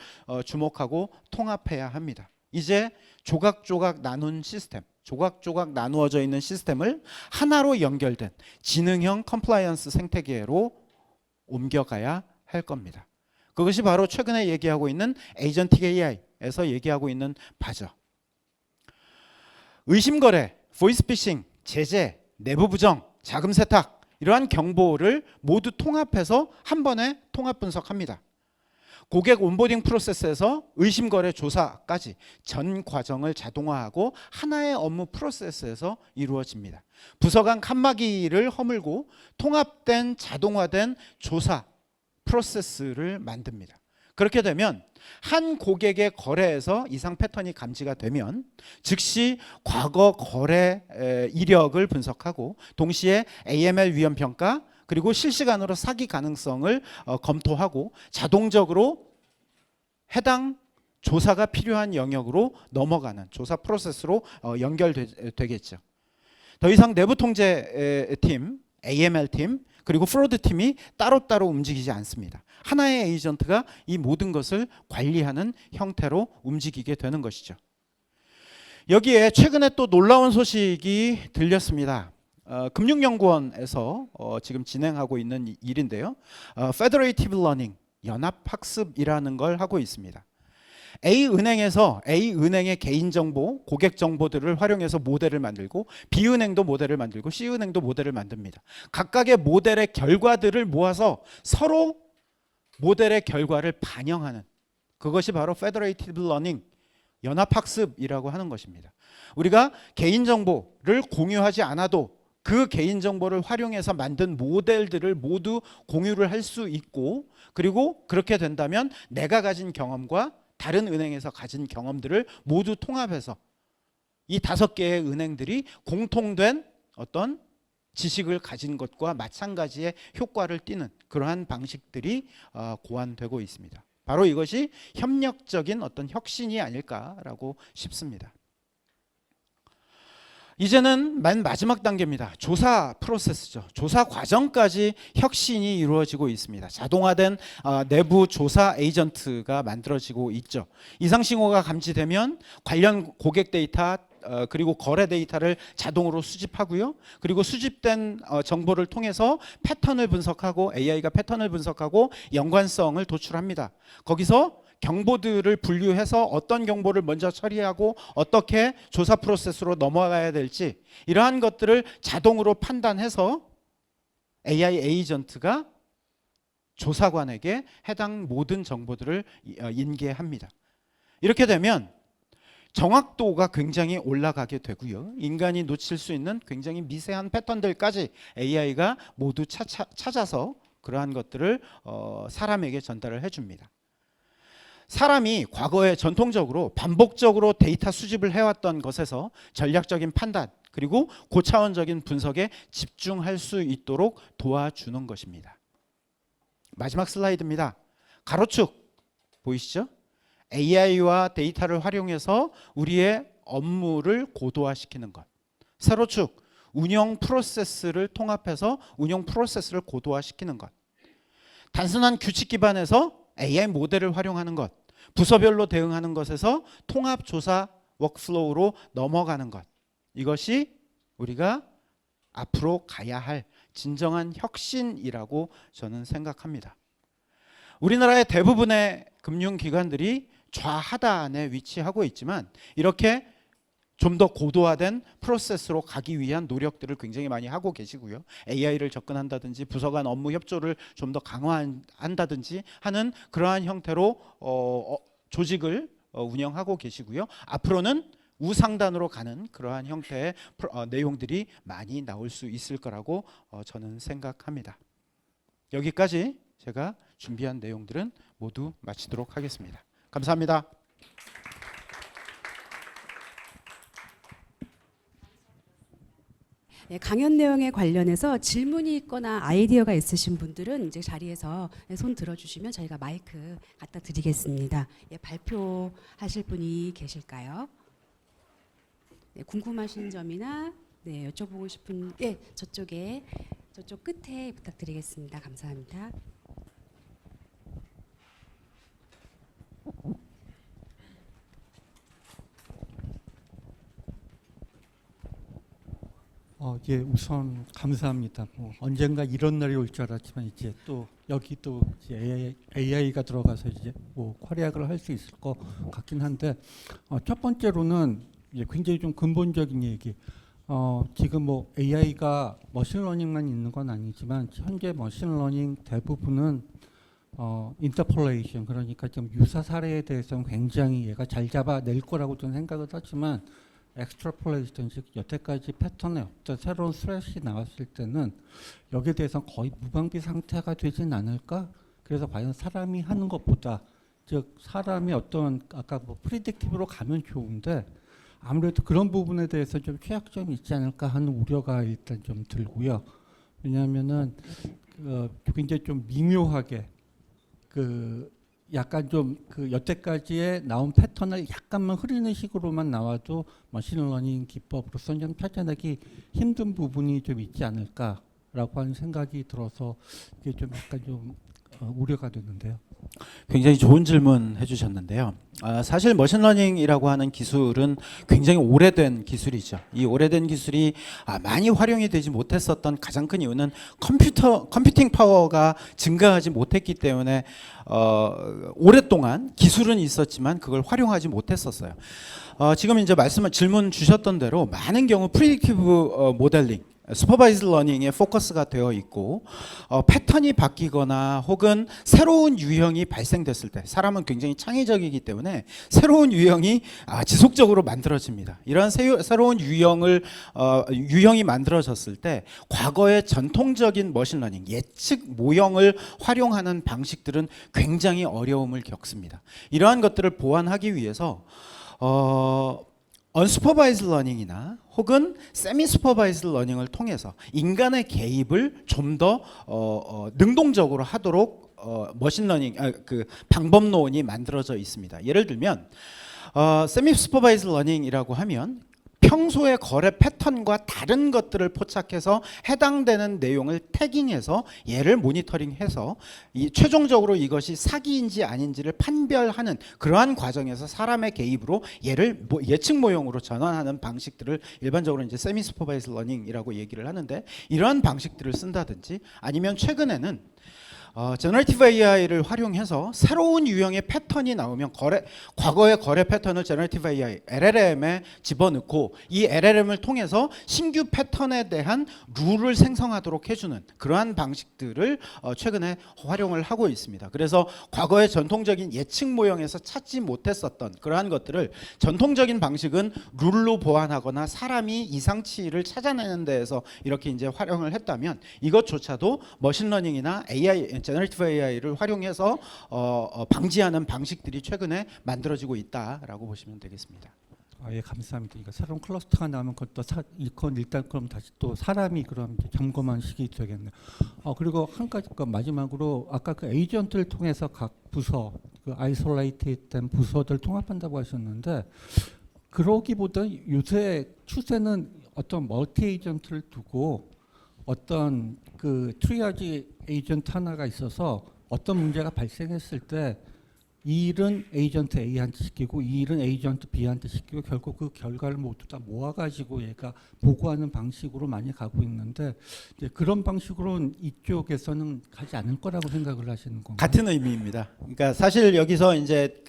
주목하고 통합해야 합니다. 이제 조각조각 나눈 시스템, 조각조각 나누어져 있는 시스템을 하나로 연결된 지능형 컴플라이언스 생태계로 옮겨가야 할 겁니다. 그것이 바로 최근에 얘기하고 있는 에이전틱 AI에서 얘기하고 있는 바죠. 의심거래, 보이스피싱, 제재, 내부 부정, 자금 세탁, 이러한 경보를 모두 통합해서 한 번에 통합 분석합니다. 고객 온보딩 프로세스에서 의심거래 조사까지 전 과정을 자동화하고 하나의 업무 프로세스에서 이루어집니다. 부서 간 칸막이를 허물고 통합된 자동화된 조사 프로세스를 만듭니다. 그렇게 되면 한 고객의 거래에서 이상 패턴이 감지가 되면 즉시 과거 거래 이력을 분석하고 동시에 AML 위험 평가 그리고 실시간으로 사기 가능성을 검토하고 자동적으로 해당 조사가 필요한 영역으로 넘어가는 조사 프로세스로 연결되겠죠. 더 이상 내부 통제 팀, AML 팀, 그리고 프로드 팀이 따로따로 움직이지 않습니다. 하나의 에이전트가 이 모든 것을 관리하는 형태로 움직이게 되는 것이죠. 여기에 최근에 또 놀라운 소식이 들렸습니다. 금융연구원에서 지금 진행하고 있는 일인데요. Federative Learning, 연합학습이라는 걸 하고 있습니다. A은행의 개인정보, 고객정보들을 활용해서 모델을 만들고 B은행도 모델을 만들고 C은행도 모델을 만듭니다. 각각의 모델의 결과들을 모아서 서로 모델의 결과를 반영하는 그것이 바로 Federative Learning, 연합학습이라고 하는 것입니다. 우리가 개인정보를 공유하지 않아도 그 개인정보를 활용해서 만든 모델들을 모두 공유를 할 수 있고 그리고 그렇게 된다면 내가 가진 경험과 다른 은행에서 가진 경험들을 모두 통합해서 이 5개의 은행들이 공통된 어떤 지식을 가진 것과 마찬가지의 효과를 띠는 그러한 방식들이 고안되고 있습니다. 바로 이것이 협력적인 어떤 혁신이 아닐까라고 싶습니다. 이제는 맨 마지막 단계입니다. 조사 프로세스죠. 조사 과정까지 혁신이 이루어지고 있습니다. 자동화된 내부 조사 에이전트가 만들어지고 있죠. 이상 신호가 감지되면 관련 고객 데이터 그리고 거래 데이터를 자동으로 수집하고요. 그리고 수집된 정보를 통해서 패턴을 분석하고 AI가 패턴을 분석하고 연관성을 도출합니다. 거기서 경보들을 분류해서 어떤 경보를 먼저 처리하고 어떻게 조사 프로세스로 넘어가야 될지 이러한 것들을 자동으로 판단해서 AI 에이전트가 조사관에게 해당 모든 정보들을 인계합니다. 이렇게 되면 정확도가 굉장히 올라가게 되고요. 인간이 놓칠 수 있는 굉장히 미세한 패턴들까지 AI가 모두 찾아서 그러한 것들을 사람에게 전달을 해줍니다. 사람이 과거에 전통적으로 반복적으로 데이터 수집을 해왔던 것에서 전략적인 판단 그리고 고차원적인 분석에 집중할 수 있도록 도와주는 것입니다. 마지막 슬라이드입니다. 가로축 보이시죠? AI와 데이터를 활용해서 우리의 업무를 고도화시키는 것. 세로축 운영 프로세스를 통합해서 운영 프로세스를 고도화시키는 것. 단순한 규칙 기반에서 AI 모델을 활용하는 것. 부서별로 대응하는 것에서 통합조사 워크플로우로 넘어가는 것. 이것이 우리가 앞으로 가야 할 진정한 혁신이라고 저는 생각합니다. 우리나라의 대부분의 금융기관들이 좌하단에 위치하고 있지만 이렇게 좀 더 고도화된 프로세스로 가기 위한 노력들을 굉장히 많이 하고 계시고요. AI를 접근한다든지 부서 간 업무 협조를 좀 더 강화한다든지 하는 그러한 형태로 조직을 운영하고 계시고요. 앞으로는 우상단으로 가는 그러한 형태의 내용들이 많이 나올 수 있을 거라고 저는 생각합니다. 여기까지 제가 준비한 내용들은 모두 마치도록 하겠습니다. 감사합니다. 네, 강연 내용에 관련해서 질문이 있거나 아이디어가 있으신 분들은 이제 자리에서 손 들어주시면 저희가 마이크 갖다 드리겠습니다. 예, 발표하실 분이 계실까요? 네, 궁금하신 점이나 여쭤보고 싶은 저쪽 끝에 부탁드리겠습니다. 감사합니다. 예, 우선 감사합니다. 언젠가 이런 날이 올 줄 알았지만 이제 또 여기 또 이제 AI가 들어가서 이제 활약을 할 수 있을 것 같긴 한데 첫 번째로는 이제 굉장히 좀 근본적인 얘기. 지금 AI가 머신러닝만 있는 건 아니지만 현재 머신러닝 대부분은 인터폴레이션 그러니까 좀 유사 사례에 대해서는 굉장히 얘가 잘 잡아낼 거라고 저는 생각을 하지만 엑스트라폴레이션 즉 여태까지 패턴에 어떤 새로운 스트레스가 나왔을 때는 여기에 대해서 거의 무방비 상태가 되진 않을까? 그래서 과연 사람이 하는 것보다 즉 사람이 어떤 아까 프리딕티브로 가면 좋은데 아무래도 그런 부분에 대해서 좀 취약점이 있지 않을까 하는 우려가 일단 좀 들고요. 왜냐하면은 굉장히 좀 미묘하게 약간 좀 여태까지의 나온 패턴을 약간만 흐리는 식으로만 나와도 머신러닝 기법으로서는 좀 찾아내기 힘든 부분이 좀 있지 않을까라고 하는 생각이 들어서 이게 좀 약간 좀 우려가 되는데요. 굉장히 좋은 질문 해주셨는데요. 사실 머신러닝이라고 하는 기술은 굉장히 오래된 기술이죠. 이 오래된 기술이 많이 활용이 되지 못했었던 가장 큰 이유는 컴퓨팅 파워가 증가하지 못했기 때문에 오랫동안 기술은 있었지만 그걸 활용하지 못했었어요. 지금 이제 질문 주셨던 대로 많은 경우 프리딕티브 모델링 슈퍼바이즈 러닝에 포커스가 되어 있고 패턴이 바뀌거나 혹은 새로운 유형이 발생됐을 때 사람은 굉장히 창의적이기 때문에 새로운 유형이 지속적으로 만들어집니다. 이러한 새로운 유형이 만들어졌을 때 과거의 전통적인 머신러닝 예측 모형을 활용하는 방식들은 굉장히 어려움을 겪습니다. 이러한 것들을 보완하기 위해서 언슈퍼바이즈 러닝이나 혹은 세미 슈퍼바이즈 러닝을 통해서 인간의 개입을 좀 더 능동적으로 하도록 머신러닝 그 방법론이 만들어져 있습니다. 예를 들면 세미 슈퍼바이즈 러닝이라고 하면 평소의 거래 패턴과 다른 것들을 포착해서 해당되는 내용을 태깅해서 얘를 모니터링해서 최종적으로 이것이 사기인지 아닌지를 판별하는 그러한 과정에서 사람의 개입으로 얘를 예측 모형으로 전환하는 방식들을 일반적으로 이제 세미 슈퍼바이즈 러닝이라고 얘기를 하는데, 이러한 방식들을 쓴다든지 아니면 최근에는 제너레이티브 AI를 활용해서 새로운 유형의 패턴이 나오면 과거의 거래 패턴을 제너레이티브 AI, LLM에 집어넣고 이 LLM을 통해서 신규 패턴에 대한 룰을 생성하도록 해주는 그러한 방식들을 최근에 활용을 하고 있습니다. 그래서 과거의 전통적인 예측 모형에서 찾지 못했었던 그러한 것들을, 전통적인 방식은 룰로 보완하거나 사람이 이상치를 찾아내는 데에서 이렇게 이제 활용을 했다면, 이것조차도 머신러닝이나 AI, 제너레이티브 AI를 활용해서 방지하는 방식들이 최근에 만들어지고 있다라고 보시면 되겠습니다. 예, 감사합니다. 그러니까 새로운 클러스터가 나오면 그것도 일단 그럼 다시 또 사람이 그럼 이제 점검하는 시기 되겠네요. 그리고 한 가지 마지막으로 아까 그 에이전트를 통해서 각 부서, 그 아이솔레이트된 부서들 통합한다고 하셨는데, 그러기보다 요새 추세는 어떤 멀티 에이전트를 두고 어떤 그 트리아지 에이전트 하나가 있어서 어떤 문제가 발생했을 때 이 일은 에이전트 A한테 시키고 이 일은 에이전트 B한테 시키고 결국 그 결과를 모두 다 모아가지고 얘가 보고하는 방식으로 많이 가고 있는데, 이제 그런 방식으로는 이쪽에서는 가지 않을 거라고 생각을 하시는 건가요? 같은 의미입니다. 그러니까 사실 여기서 이제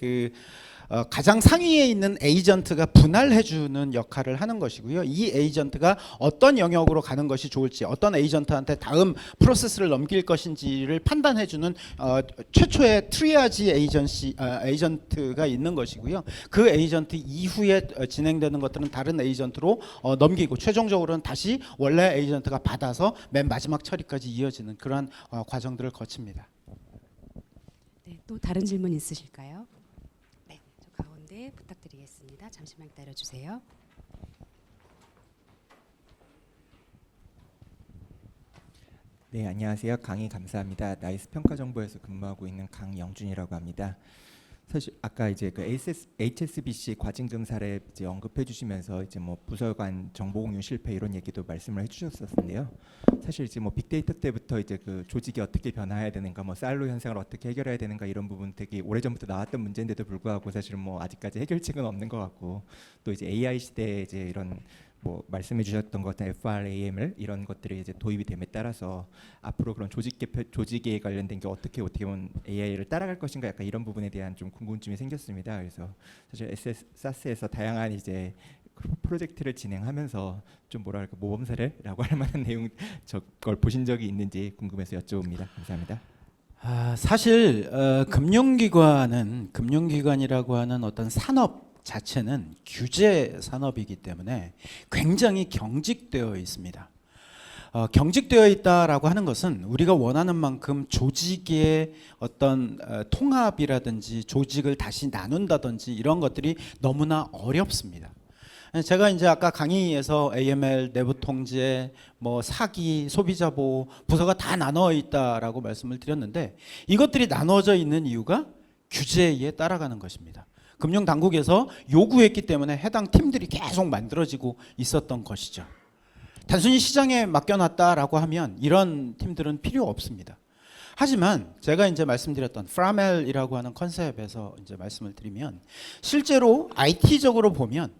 가장 상위에 있는 에이전트가 분할해주는 역할을 하는 것이고요. 이 에이전트가 어떤 영역으로 가는 것이 좋을지, 어떤 에이전트한테 다음 프로세스를 넘길 것인지를 판단해주는 최초의 트리아지 에이전트가 있는 것이고요. 그 에이전트 이후에 진행되는 것들은 다른 에이전트로 넘기고 최종적으로는 다시 원래 에이전트가 받아서 맨 마지막 처리까지 이어지는 그러한 과정들을 거칩니다. 네, 또 다른 질문 있으실까요? 네, 저 가운데 부탁드리겠습니다. 잠시만 기다려 주세요. 네, 안녕하세요. 강의 감사합니다. 나이스 평가정보에서 근무하고 있는 강영준이라고 합니다. 사실 아까 이제 그 HSBC 과징금 사례 이제 언급해 주시면서 이제 뭐 부서 간 정보 공유 실패 이런 얘기도 말씀을 해주셨었는데요. 사실 이제 뭐 빅데이터 때부터 이제 그 조직이 어떻게 변화해야 되는가, 뭐 사일로 현상을 어떻게 해결해야 되는가 이런 부분 되게 오래전부터 나왔던 문제인데도 불구하고 사실은 뭐 아직까지 해결책은 없는 것 같고, 또 이제 AI 시대에 이제 이런 뭐 말씀해 주셨던 것 같은 FRAML 이런 것들이 이제 도입이 됨에 따라서 앞으로 그런 조직에 관련된 게 어떻게 보면 AI를 따라갈 것인가, 약간 이런 부분에 대한 좀 궁금증이 생겼습니다. 그래서 사실 SAS에서 다양한 이제 프로젝트를 진행하면서 좀 뭐랄까 모범 사례라고 할 만한 내용 저걸 보신 적이 있는지 궁금해서 여쭤봅니다. 감사합니다. 사실 금융기관이라고 하는 어떤 산업 자체는 규제 산업이기 때문에 굉장히 경직되어 있습니다. 경직되어 있다라고 하는 것은 우리가 원하는 만큼 조직의 어떤 통합이라든지 조직을 다시 나눈다든지 이런 것들이 너무나 어렵습니다. 제가 이제 아까 강의에서 AML, 내부 통제, 뭐 사기, 소비자 보호, 부서가 다 나눠 있다라고 말씀을 드렸는데, 이것들이 나눠져 있는 이유가 규제에 따라가는 것입니다. 금융 당국에서 요구했기 때문에 해당 팀들이 계속 만들어지고 있었던 것이죠. 단순히 시장에 맡겨놨다라고 하면 이런 팀들은 필요 없습니다. 하지만 제가 이제 말씀드렸던 프라멜이라고 하는 컨셉에서 이제 말씀을 드리면, 실제로 IT적으로 보면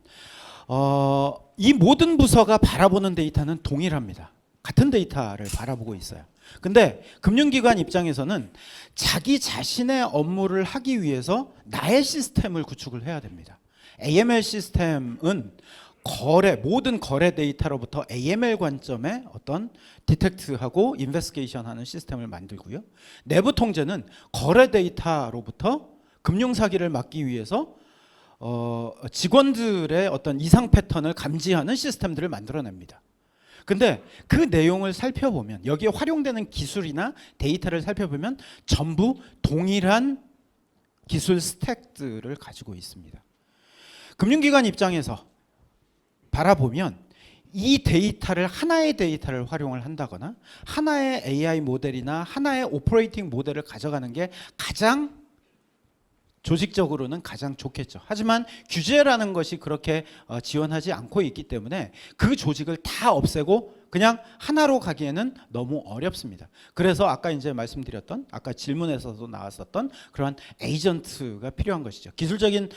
이 모든 부서가 바라보는 데이터는 동일합니다. 같은 데이터를 바라보고 있어요. 근데 금융기관 입장에서는 자기 자신의 업무를 하기 위해서 나의 시스템을 구축을 해야 됩니다. AML 시스템은 모든 거래 데이터로부터 AML 관점의 어떤 디텍트하고 인베스티게이션하는 시스템을 만들고요. 내부 통제는 거래 데이터로부터 금융 사기를 막기 위해서 직원들의 어떤 이상 패턴을 감지하는 시스템들을 만들어냅니다. 근데 그 내용을 살펴보면, 여기에 활용되는 기술이나 데이터를 살펴보면 전부 동일한 기술 스택들을 가지고 있습니다. 금융기관 입장에서 바라보면 이 데이터를 하나의 데이터를 활용을 한다거나 하나의 AI 모델이나 하나의 오퍼레이팅 모델을 가져가는 게 가장 조직적으로는 가장 좋겠죠. 하지만 규제라는 것이 그렇게 지원하지 않고 있기 때문에 그 조직을 다 없애고 그냥 하나로 가기에는 너무 어렵습니다. 그래서 아까 이제 말씀드렸던 아까 질문에서도 나왔었던 그러한 에이전트가 필요한 것이죠. 기술적인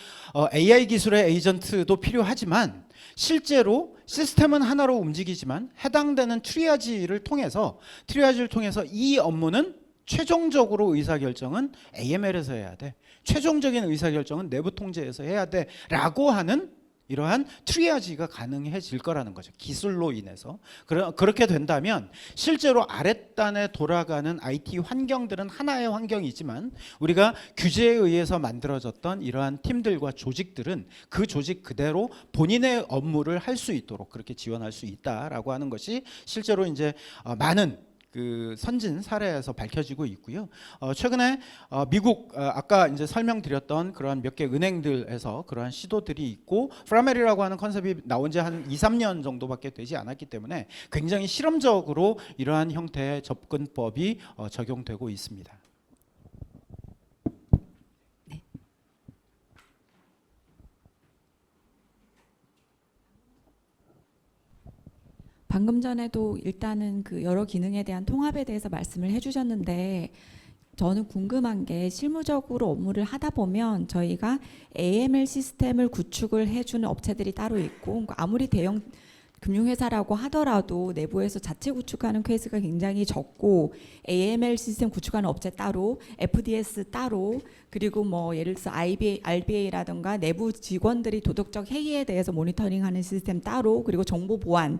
AI 기술의 에이전트도 필요하지만 실제로 시스템은 하나로 움직이지만 해당되는 트리아지를 통해서 이 업무는 최종적으로 의사결정은 AML에서 해야 돼. 최종적인 의사결정은 내부 통제에서 해야 돼. 라고 하는 이러한 트리아지가 가능해질 거라는 거죠. 기술로 인해서. 그렇게 된다면 실제로 아랫단에 돌아가는 IT 환경들은 하나의 환경이지만 우리가 규제에 의해서 만들어졌던 이러한 팀들과 조직들은 그 조직 그대로 본인의 업무를 할 수 있도록 그렇게 지원할 수 있다라고 하는 것이 실제로 이제 많은 그 선진 사례에서 밝혀지고 있고요. 최근에 미국 아까 이제 설명드렸던 그러한 몇 개 은행들에서 그러한 시도들이 있고 프라멜이라고 하는 컨셉이 나온 지 한 2, 3년 정도밖에 되지 않았기 때문에 굉장히 실험적으로 이러한 형태의 접근법이 적용되고 있습니다. 방금 전에도 일단은 그 여러 기능에 대한 통합에 대해서 말씀을 해주셨는데 저는 궁금한 게 실무적으로 업무를 하다 보면 저희가 AML 시스템을 구축을 해주는 업체들이 따로 있고 아무리 대형 금융회사라고 하더라도 내부에서 자체 구축하는 케이스가 굉장히 적고 AML 시스템 구축하는 업체 따로, FDS 따로, 그리고 뭐 예를 들어서 RBA라든가 내부 직원들이 도덕적 해이에 대해서 모니터링하는 시스템 따로, 그리고 정보 보안에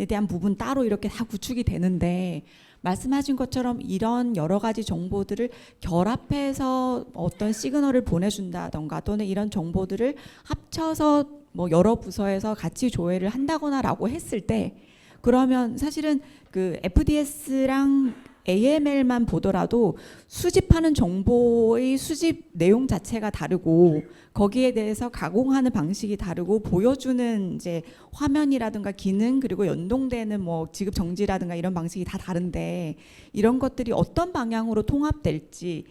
대한 부분 따로 이렇게 다 구축이 되는데 말씀하신 것처럼 이런 여러 가지 정보들을 결합해서 어떤 시그널을 보내준다던가 또는 이런 정보들을 합쳐서 뭐 여러 부서에서 같이 조회를 한다거나라고 했을 때 그러면 사실은 그 FDS랑 AML만 보더라도 수집하는 정보의 수집 내용 자체가 다르고 거기에 대해서 가공하는 방식이 다르고 보여주는 이제 화면이라든가 기능 그리고 연동되는 뭐 지급 정지라든가 이런 방식이 다 다른데 이런 것들이 어떤 방향으로 통합될지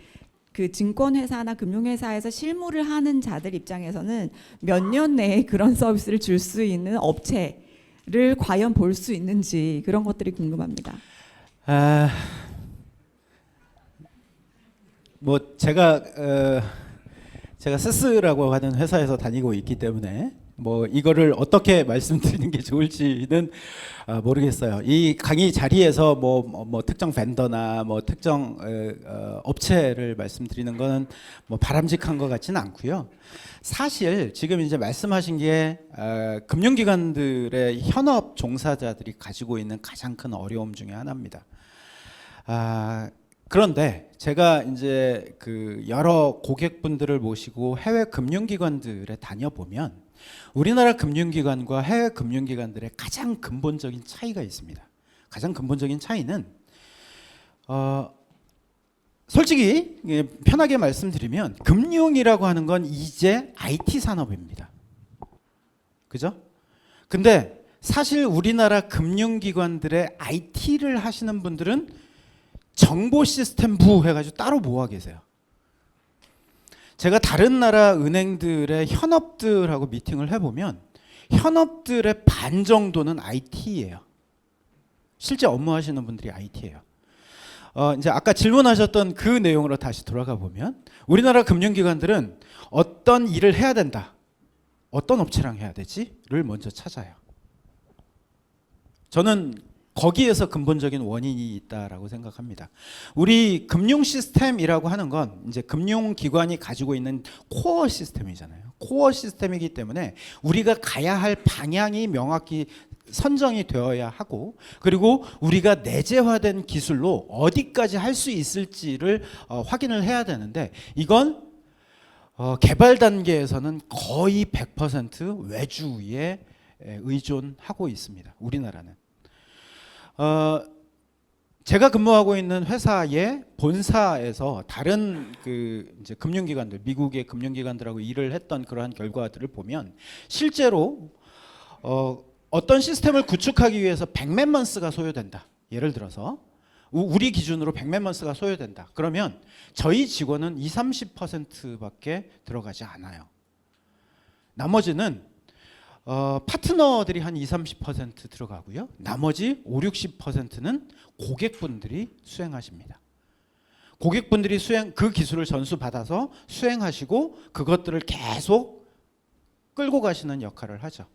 그 증권회사나 금융회사에서 실무를 하는 자들 입장에서는 몇 년 내에 그런 서비스를 줄 수 있는 업체를 과연 볼 수 있는지 그런 것들이 궁금합니다. 뭐 제가 스스라고 하는 회사에서 다니고 있기 때문에 뭐 이거를 어떻게 말씀드리는 게 좋을지는 모르겠어요. 이 강의 자리에서 뭐 특정 벤더나 뭐 특정 업체를 말씀드리는 거는 뭐 바람직한 것 같지는 않고요. 사실 지금 이제 말씀하신 게 금융기관들의 현업 종사자들이 가지고 있는 가장 큰 어려움 중에 하나입니다. 그런데 제가 이제 그 여러 고객분들을 모시고 해외 금융기관들에 다녀보면 우리나라 금융기관과 해외 금융기관들의 가장 근본적인 차이가 있습니다. 가장 근본적인 차이는 솔직히 편하게 말씀드리면 금융이라고 하는 건 이제 IT 산업입니다. 그죠? 근데 사실 우리나라 금융기관들의 IT를 하시는 분들은 정보시스템부 해가지고 따로 모아 계세요. 제가 다른 나라 은행들의 현업들하고 미팅을 해보면 현업들의 반 정도는 IT예요. 실제 업무하시는 분들이 IT예요. 이제 아까 질문하셨던 그 내용으로 다시 돌아가 보면 우리나라 금융기관들은 어떤 일을 해야 된다, 어떤 업체랑 해야 되지를 먼저 찾아요. 저는 거기에서 근본적인 원인이 있다라고 생각합니다. 우리 금융 시스템이라고 하는 건 이제 금융기관이 가지고 있는 코어 시스템이잖아요. 코어 시스템이기 때문에 우리가 가야 할 방향이 명확히 선정이 되어야 하고 그리고 우리가 내재화된 기술로 어디까지 할 수 있을지를 확인을 해야 되는데 이건 개발 단계에서는 거의 100% 외주에 의존하고 있습니다. 우리나라는. 제가 근무하고 있는 회사의 본사에서 다른 그 이제 금융기관들, 미국의 금융기관들하고 일을 했던 그러한 결과들을 보면 실제로 어떤 시스템을 구축하기 위해서 100맨먼스가 소요된다. 예를 들어서 우리 기준으로 100맨먼스가 소요된다. 그러면 저희 직원은 20-30%밖에 들어가지 않아요. 나머지는 파트너들이 한 20-30% 들어가고요. 나머지 50-60%는 고객분들이 수행하십니다. 고객분들이 그 기술을 전수받아서 수행하시고 그것들을 계속 끌고 가시는 역할을 하죠.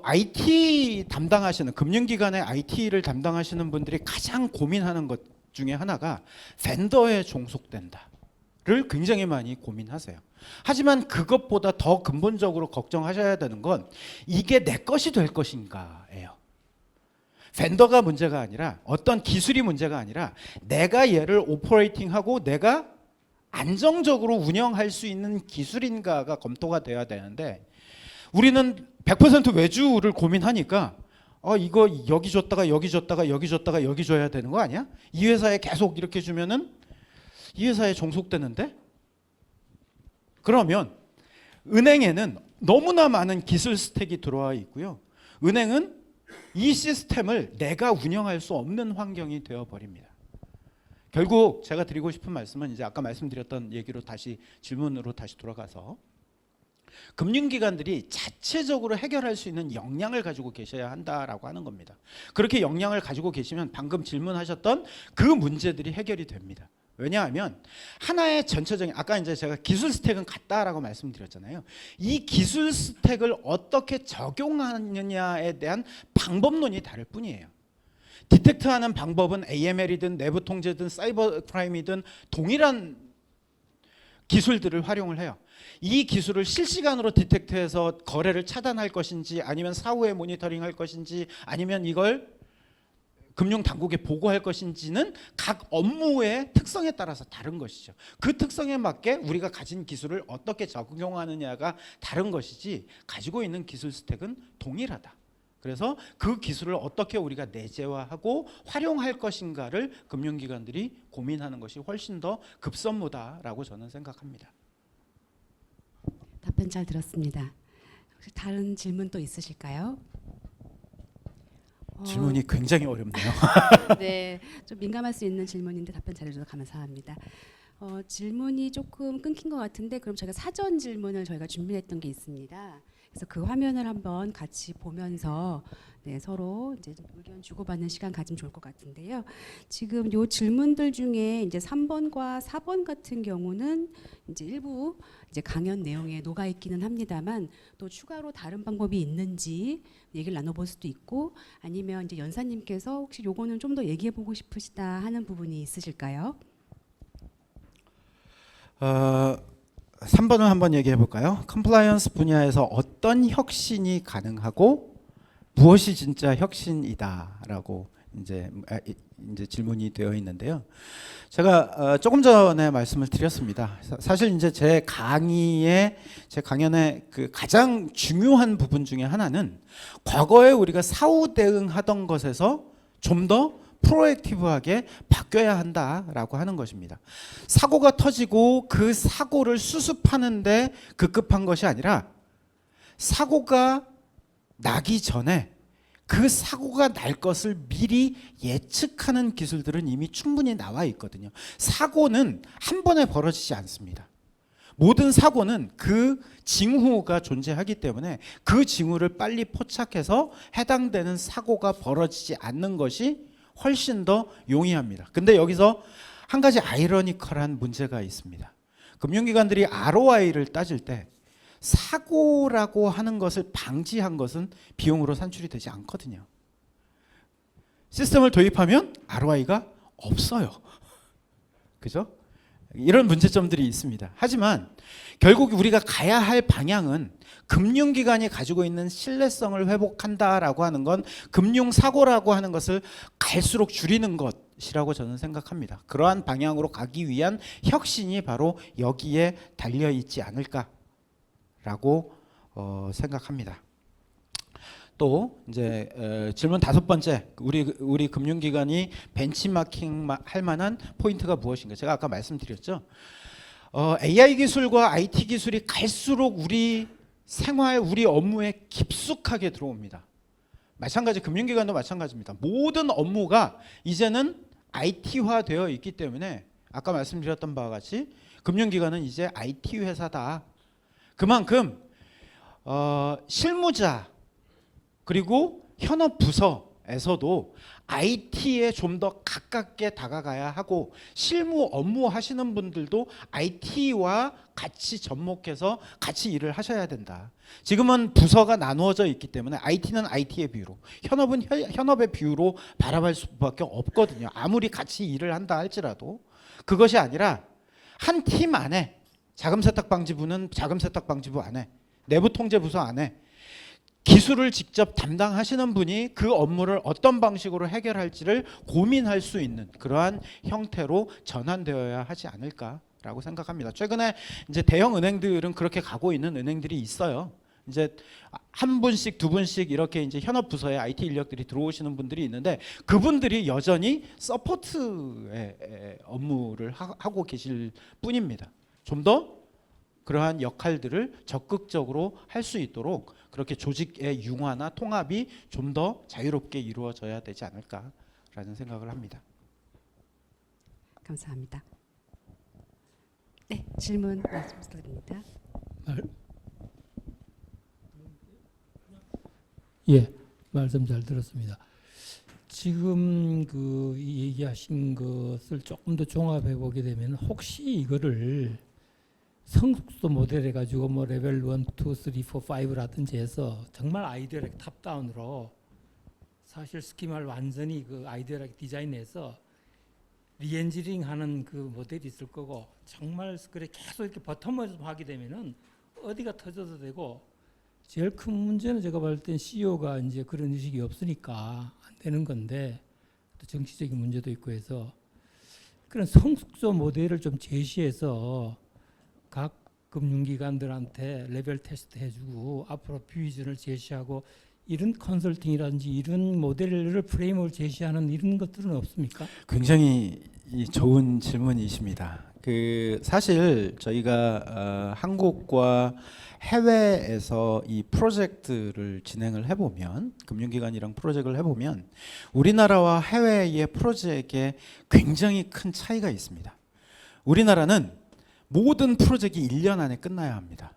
IT 담당하시는 금융기관의 IT를 담당하시는 분들이 가장 고민하는 것 중에 하나가 벤더에 종속된다를 굉장히 많이 고민하세요. 하지만 그것보다 더 근본적으로 걱정하셔야 되는 건 이게 내 것이 될 것인가예요. 벤더가 문제가 아니라 어떤 기술이 문제가 아니라 내가 얘를 오퍼레이팅하고 내가 안정적으로 운영할 수 있는 기술인가가 검토가 돼야 되는데 우리는 100% 외주를 고민하니까 이거 여기 줬다가 여기 줬다가 여기 줬다가 여기 줘야 되는 거 아니야? 이 회사에 계속 이렇게 주면은 이 회사에 종속되는데? 그러면 은행에는 너무나 많은 기술 스택이 들어와 있고요. 은행은 이 시스템을 내가 운영할 수 없는 환경이 되어버립니다. 결국 제가 드리고 싶은 말씀은 이제 아까 말씀드렸던 얘기로 질문으로 다시 돌아가서 금융기관들이 자체적으로 해결할 수 있는 역량을 가지고 계셔야 한다라고 하는 겁니다. 그렇게 역량을 가지고 계시면 방금 질문하셨던 그 문제들이 해결이 됩니다. 왜냐하면 하나의 전체적인 아까 이제 제가 기술 스택은 같다라고 말씀드렸잖아요. 이 기술 스택을 어떻게 적용하느냐에 대한 방법론이 다를 뿐이에요. 디텍트하는 방법은 AML이든 내부 통제든 사이버 크라임이든 동일한 기술들을 활용을 해요. 이 기술을 실시간으로 디텍트해서 거래를 차단할 것인지 아니면 사후에 모니터링할 것인지 아니면 이걸 금융 당국에 보고할 것인지는 각 업무의 특성에 따라서 다른 것이죠. 그 특성에 맞게 우리가 가진 기술을 어떻게 적용하느냐가 다른 것이지 가지고 있는 기술 스택은 동일하다. 그래서 그 기술을 어떻게 우리가 내재화하고 활용할 것인가를 금융기관들이 고민하는 것이 훨씬 더 급선무다라고 저는 생각합니다. 답변 잘 들었습니다. 혹시 다른 질문 또 있으실까요? 질문이 굉장히 어렵네요. 네, 좀 민감할 수 있는 질문인데 답변 잘해주셔서 감사합니다. 질문이 조금 끊긴 것 같은데 그럼 저희가 사전 질문을 저희가 준비했던 게 있습니다. 그래서 그 화면을 한번 같이 보면서 서로 이제 의견 주고받는 시간 가지면 좋을 것 같은데요. 지금 요 질문들 중에 이제 3번과 4번 같은 경우는 이제 일부 이제 강연 내용에 녹아 있기는 합니다만 또 추가로 다른 방법이 있는지 얘기를 나눠볼 수도 있고 아니면 이제 연사님께서 혹시 요거는 좀 더 얘기해 보고 싶으시다 하는 부분이 있으실까요? 3번을 한번 얘기해 볼까요? 컴플라이언스 분야에서 어떤 혁신이 가능하고 무엇이 진짜 혁신이다라고 이제 질문이 되어 있는데요. 제가 조금 전에 말씀을 드렸습니다. 사실 이제 제 강연의 그 가장 중요한 부분 중에 하나는 과거에 우리가 사후 대응하던 것에서 좀 더 프로액티브하게 바뀌어야 한다라고 하는 것입니다. 사고가 터지고 그 사고를 수습하는데 급급한 것이 아니라 사고가 나기 전에 그 사고가 날 것을 미리 예측하는 기술들은 이미 충분히 나와 있거든요. 사고는 한 번에 벌어지지 않습니다. 모든 사고는 그 징후가 존재하기 때문에 그 징후를 빨리 포착해서 해당되는 사고가 벌어지지 않는 것이 훨씬 더 용이합니다. 근데 여기서 한 가지 아이러니컬한 문제가 있습니다. 금융기관들이 ROI를 따질 때 사고라고 하는 것을 방지한 것은 비용으로 산출이 되지 않거든요. 시스템을 도입하면 ROI가 없어요. 그죠? 이런 문제점들이 있습니다. 하지만 결국 우리가 가야 할 방향은 금융기관이 가지고 있는 신뢰성을 회복한다라고 하는 건 금융사고라고 하는 것을 갈수록 줄이는 것이라고 저는 생각합니다. 그러한 방향으로 가기 위한 혁신이 바로 여기에 달려있지 않을까라고 생각합니다. 또 이제 질문 5번째, 우리 금융기관이 벤치마킹 할 만한 포인트가 무엇인가? 제가 아까 말씀드렸죠. AI 기술과 IT 기술이 갈수록 우리 생활 우리 업무에 깊숙하게 들어옵니다. 마찬가지 금융기관도 마찬가지입니다. 모든 업무가 이제는 IT화 되어 있기 때문에 아까 말씀드렸던 바와 같이 금융기관은 이제 IT 회사다. 그만큼 실무자 그리고 현업 부서에서도 IT에 좀 더 가깝게 다가가야 하고 실무 업무 하시는 분들도 IT와 같이 접목해서 같이 일을 하셔야 된다. 지금은 부서가 나누어져 있기 때문에 IT는 IT의 뷰로, 현업은 현업의 뷰로 바라볼 수밖에 없거든요. 아무리 같이 일을 한다 할지라도 그것이 아니라 한 팀 안에 자금세탁방지부는 자금세탁방지부 안에, 내부통제부서 안에 기술을 직접 담당하시는 분이 그 업무를 어떤 방식으로 해결할지를 고민할 수 있는 그러한 형태로 전환되어야 하지 않을까라고 생각합니다. 최근에 이제 대형 은행들은 그렇게 가고 있는 은행들이 있어요. 이제 한 분씩 두 분씩 이렇게 이제 현업 부서에 IT 인력들이 들어오시는 분들이 있는데 그분들이 여전히 서포트의 업무를 하고 계실 뿐입니다. 좀 더 그러한 역할들을 적극적으로 할 수 있도록 그렇게 조직의 융화나 통합이 좀 더 자유롭게 이루어져야 되지 않을까라는 생각을 합니다. 감사합니다. 네, 질문 말씀드립니다. 예, 말씀 잘 들었습니다. 지금 그 얘기하신 것을 조금 더 종합해 보게 되면 혹시 이거를 성숙도 모델 해가지고 뭐 레벨 1, 2, 3, 4, 5라든지 해서 정말 아이디어렉 탑다운으로 사실 스키마를 완전히 그 아이디어렉 디자인해서 리엔지닝하는 그 모델이 있을 거고 정말 그래 계속 이렇게 버텀업에서 하게 되면은 어디가 터져도 되고 제일 큰 문제는 제가 봤을 땐 CEO가 이제 그런 의식이 없으니까 안 되는 건데 또 정치적인 문제도 있고 해서 그런 성숙도 모델을 좀 제시해서 각 금융기관들한테 레벨 테스트 해주고 앞으로 비전을 제시하고 이런 컨설팅이라든지 이런 모델을 프레임을 제시하는 이런 것들은 없습니까? 굉장히 좋은 질문이십니다. 그 사실 저희가 한국과 해외에서 이 프로젝트를 진행을 해보면 금융기관이랑 프로젝트를 해보면 우리나라와 해외의 프로젝트에 굉장히 큰 차이가 있습니다. 우리나라는 모든 프로젝트가 1년 안에 끝나야 합니다.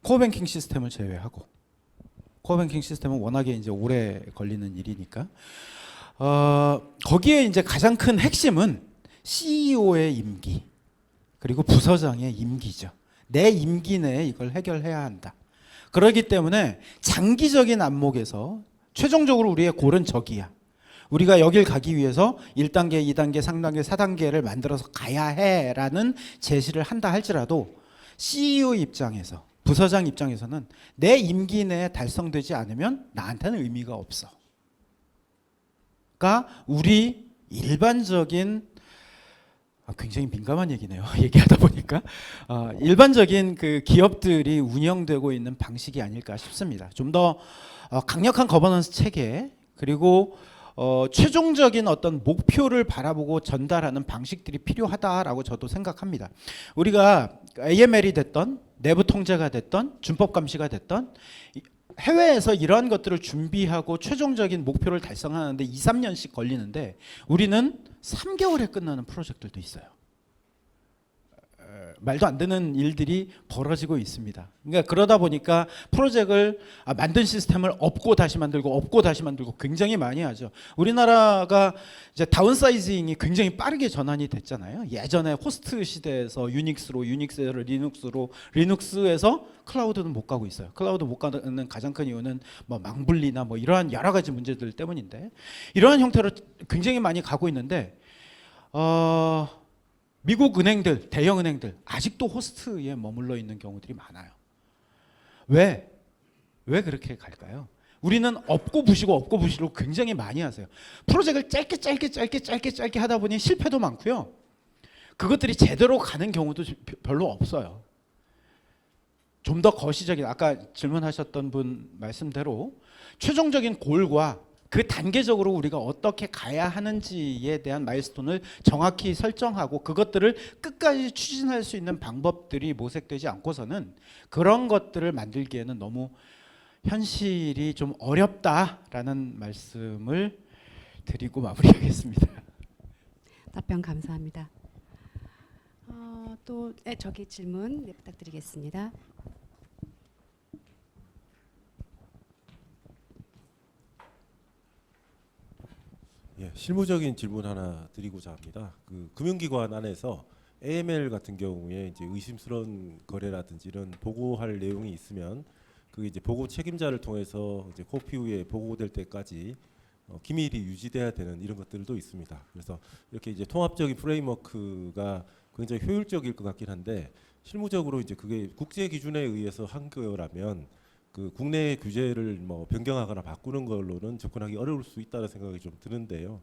코어뱅킹 시스템을 제외하고 코어뱅킹 시스템은 워낙에 이제 오래 걸리는 일이니까 거기에 이제 가장 큰 핵심은 CEO의 임기 그리고 부서장의 임기죠. 내 임기 내에 이걸 해결해야 한다. 그렇기 때문에 장기적인 안목에서 최종적으로 우리의 골은 저기야. 우리가 여길 가기 위해서 1단계, 2단계, 3단계, 4단계를 만들어서 가야 해라는 제시를 한다 할지라도 CEO 입장에서 부서장 입장에서는 내 임기 내에 달성되지 않으면 나한테는 의미가 없어. 그러니까 우리 일반적인 굉장히 민감한 얘기네요. 얘기하다 보니까 일반적인 그 기업들이 운영되고 있는 방식이 아닐까 싶습니다. 좀 더 강력한 거버넌스 체계 그리고 최종적인 어떤 목표를 바라보고 전달하는 방식들이 필요하다라고 저도 생각합니다. 우리가 AML이 됐던 내부 통제가 됐던 준법 감시가 됐던 해외에서 이러한 것들을 준비하고 최종적인 목표를 달성하는데 2, 3년씩 걸리는데 우리는 3개월에 끝나는 프로젝트들도 있어요. 말도 안 되는 일들이 벌어지고 있습니다. 그러니까 그러다 보니까 프로젝트를 만든 시스템을 업고 다시 만들고 굉장히 많이 하죠. 우리나라가 이제 다운사이징이 굉장히 빠르게 전환이 됐잖아요. 예전에 호스트 시대에서 유닉스로, 유닉스에서 리눅스로, 리눅스에서 클라우드는 못 가고 있어요. 클라우드 못 가는 가장 큰 이유는 뭐 망분리나 뭐 이러한 여러 가지 문제들 때문인데 이러한 형태로 굉장히 많이 가고 있는데 미국 은행들, 대형 은행들 아직도 호스트에 머물러 있는 경우들이 많아요. 왜 그렇게 갈까요? 우리는 업고 부시고 굉장히 많이 하세요. 프로젝트를 짧게 하다 보니 실패도 많고요. 그것들이 제대로 가는 경우도 별로 없어요. 좀 더 거시적인 아까 질문하셨던 분 말씀대로 최종적인 골과 그 단계적으로 우리가 어떻게 가야 하는지에 대한 마일스톤을 정확히 설정하고 그것들을 끝까지 추진할 수 있는 방법들이 모색되지 않고서는 그런 것들을 만들기에는 너무 현실이 좀 어렵다라는 말씀을 드리고 마무리하겠습니다. 답변 감사합니다. 또 저기 질문 부탁드리겠습니다. 예, 실무적인 질문 하나 드리고자 합니다. 그 금융기관 안에서 AML 같은 경우에 이제 의심스러운 거래라든지 이런 보고할 내용이 있으면 그 이제 보고 책임자를 통해서 이제 코피 후에 보고될 때까지 기밀이 유지돼야 되는 이런 것들도 있습니다. 그래서 이렇게 이제 통합적인 프레임워크가 굉장히 효율적일 것 같긴 한데 실무적으로 이제 그게 국제 기준에 의해서 한 거라면 그 국내 규제를 뭐 변경하거나 바꾸는 걸로는 접근하기 어려울 수 있다는 생각이 좀 드는데요.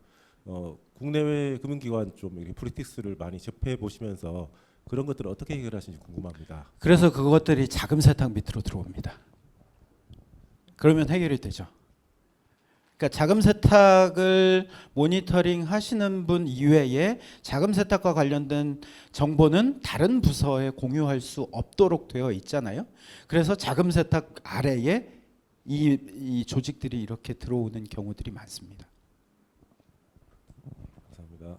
국내외 금융기관 좀 이렇게 프랙티스를 많이 접해 보시면서 그런 것들을 어떻게 해결하시는지 궁금합니다. 그래서 그것들이 자금 세탁 밑으로 들어옵니다. 그러면 해결이 되죠. 그러니까 자금 세탁을 모니터링 하시는 분 이외에 자금 세탁과 관련된 정보는 다른 부서에 공유할 수 없도록 되어 있잖아요. 그래서 자금 세탁 아래에 이 조직들이 이렇게 들어오는 경우들이 많습니다. 감사합니다.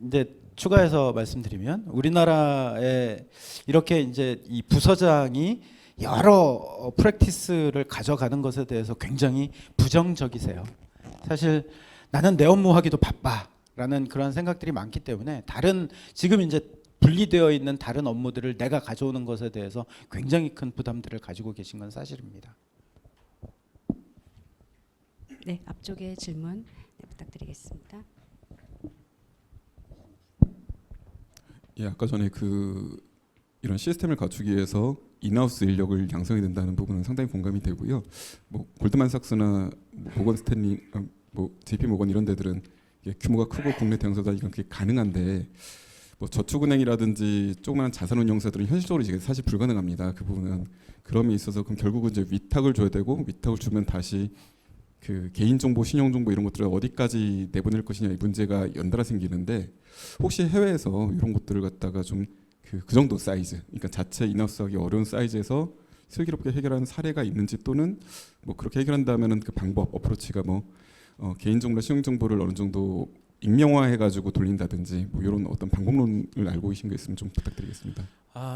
이제 추가해서 말씀드리면 우리나라에 이렇게 이제 이 부서장이 여러 프랙티스를 가져가는 것에 대해서 굉장히 부정적이세요. 사실 나는 내 업무 하기도 바빠라는 그런 생각들이 많기 때문에 다른 지금 이제 분리되어 있는 다른 업무들을 내가 가져오는 것에 대해서 굉장히 큰 부담들을 가지고 계신 건 사실입니다. 네, 앞쪽에 질문 부탁드리겠습니다. 예, 아까 전에 이런 시스템을 갖추기 위해서 인하우스 인력을 양성해야 된다는 부분은 상당히 공감이 되고요. 뭐 골드만삭스나 모건 스탠리, 뭐 JP 모건 이런 데들은 규모가 크고 국내 대형사다 이런 게 가능한데 뭐 저축은행이라든지 조그마한 자산운용사들은 현실적으로 이게 사실 불가능합니다. 그 부분은 그럼에 있어서 그럼 결국은 이제 위탁을 줘야 되고 위탁을 주면 다시 그 개인정보, 신용정보 이런 것들을 어디까지 내보낼 것이냐 이 문제가 연달아 생기는데 혹시 해외에서 이런 것들을 갖다가 좀 그 정도 사이즈, 그러니까 자체 인하우스하기 어려운 사이즈에서 슬기롭게 해결하는 사례가 있는지 또는 뭐 그렇게 해결한다면은 그 방법, 어프로치가 뭐 개인정보나 신용정보를 어느 정도 익명화해가지고 돌린다든지 뭐 이런 어떤 방법론을 알고 계신 게 있으면 좀 부탁드리겠습니다.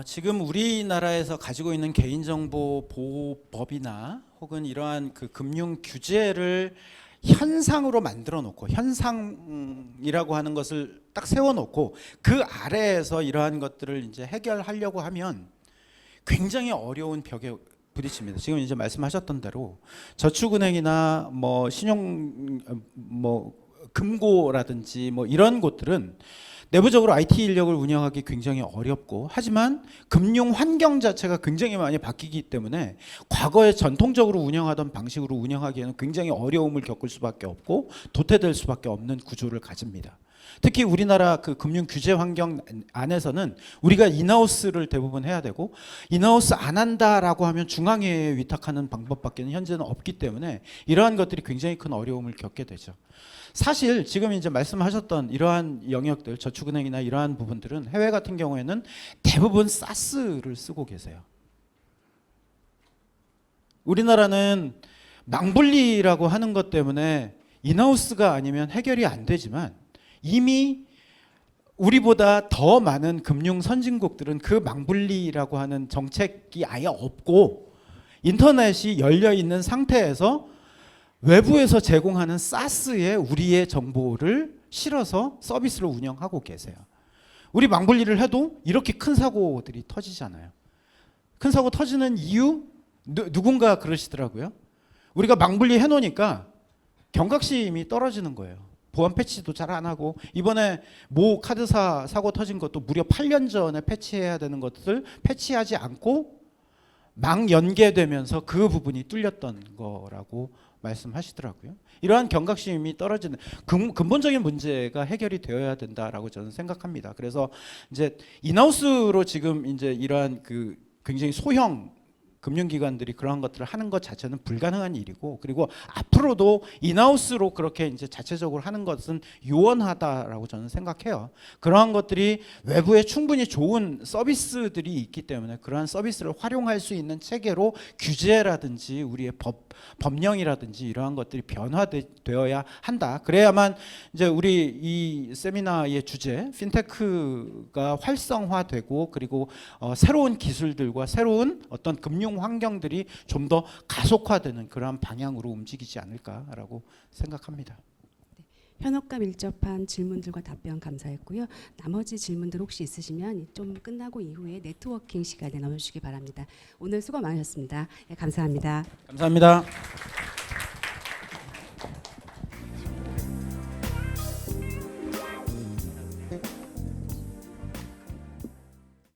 지금 우리나라에서 가지고 있는 개인정보 보호법이나 혹은 이러한 그 금융 규제를 현상으로 만들어 놓고 현상이라고 하는 것을 딱 세워 놓고 그 아래에서 이러한 것들을 이제 해결하려고 하면 굉장히 어려운 벽에 부딪힙니다. 지금 이제 말씀하셨던 대로 저축은행이나 뭐 신용 뭐 금고라든지 뭐 이런 곳들은 내부적으로 IT 인력을 운영하기 굉장히 어렵고 하지만 금융 환경 자체가 굉장히 많이 바뀌기 때문에 과거에 전통적으로 운영하던 방식으로 운영하기에는 굉장히 어려움을 겪을 수밖에 없고 도태될 수밖에 없는 구조를 가집니다. 특히 우리나라 그 금융 규제 환경 안에서는 우리가 인하우스를 대부분 해야 되고 인하우스 안 한다라고 하면 중앙회에 위탁하는 방법밖에는 현재는 없기 때문에 이러한 것들이 굉장히 큰 어려움을 겪게 되죠. 사실 지금 이제 말씀하셨던 이러한 영역들 저축은행이나 이러한 부분들은 해외 같은 경우에는 대부분 사스를 쓰고 계세요. 우리나라는 망분리라고 하는 것 때문에 인하우스가 아니면 해결이 안 되지만 이미 우리보다 더 많은 금융 선진국들은 그 망분리라고 하는 정책이 아예 없고 인터넷이 열려 있는 상태에서 외부에서 제공하는 사스에 우리의 정보를 실어서 서비스를 운영하고 계세요. 우리 망분리를 해도 이렇게 큰 사고들이 터지잖아요. 큰 사고 터지는 이유 누군가 그러시더라고요. 우리가 망분리 해놓으니까 경각심이 떨어지는 거예요. 보안 패치도 잘 안 하고 이번에 모 카드사 사고 터진 것도 무려 8년 전에 패치해야 되는 것을 패치하지 않고 막 연계되면서 그 부분이 뚫렸던 거라고 말씀하시더라고요. 이러한 경각심이 떨어지는 근본적인 문제가 해결이 되어야 된다라고 저는 생각합니다. 그래서 이제 인하우스로 지금 이제 이러한 그 굉장히 소형 금융기관들이 그러한 것들을 하는 것 자체는 불가능한 일이고, 그리고 앞으로도 인하우스로 그렇게 이제 자체적으로 하는 것은 유언하다라고 저는 생각해요. 그러한 것들이 외부에 충분히 좋은 서비스들이 있기 때문에 그러한 서비스를 활용할 수 있는 체계로 규제라든지 우리의 법령이라든지 이러한 것들이 변화되어야 한다. 그래야만 이제 우리 이 세미나의 주제 핀테크가 활성화되고, 그리고 새로운 기술들과 새로운 어떤 금융 환경들이 좀 더 가속화되는 그러한 방향으로 움직이지 않을까라고 생각합니다. 현업과 밀접한 질문들과 답변 감사했고요. 나머지 질문들 혹시 있으시면 좀 끝나고 이후에 네트워킹 시간에 나눠주시기 바랍니다. 오늘 수고 많으셨습니다. 예, 감사합니다. 감사합니다.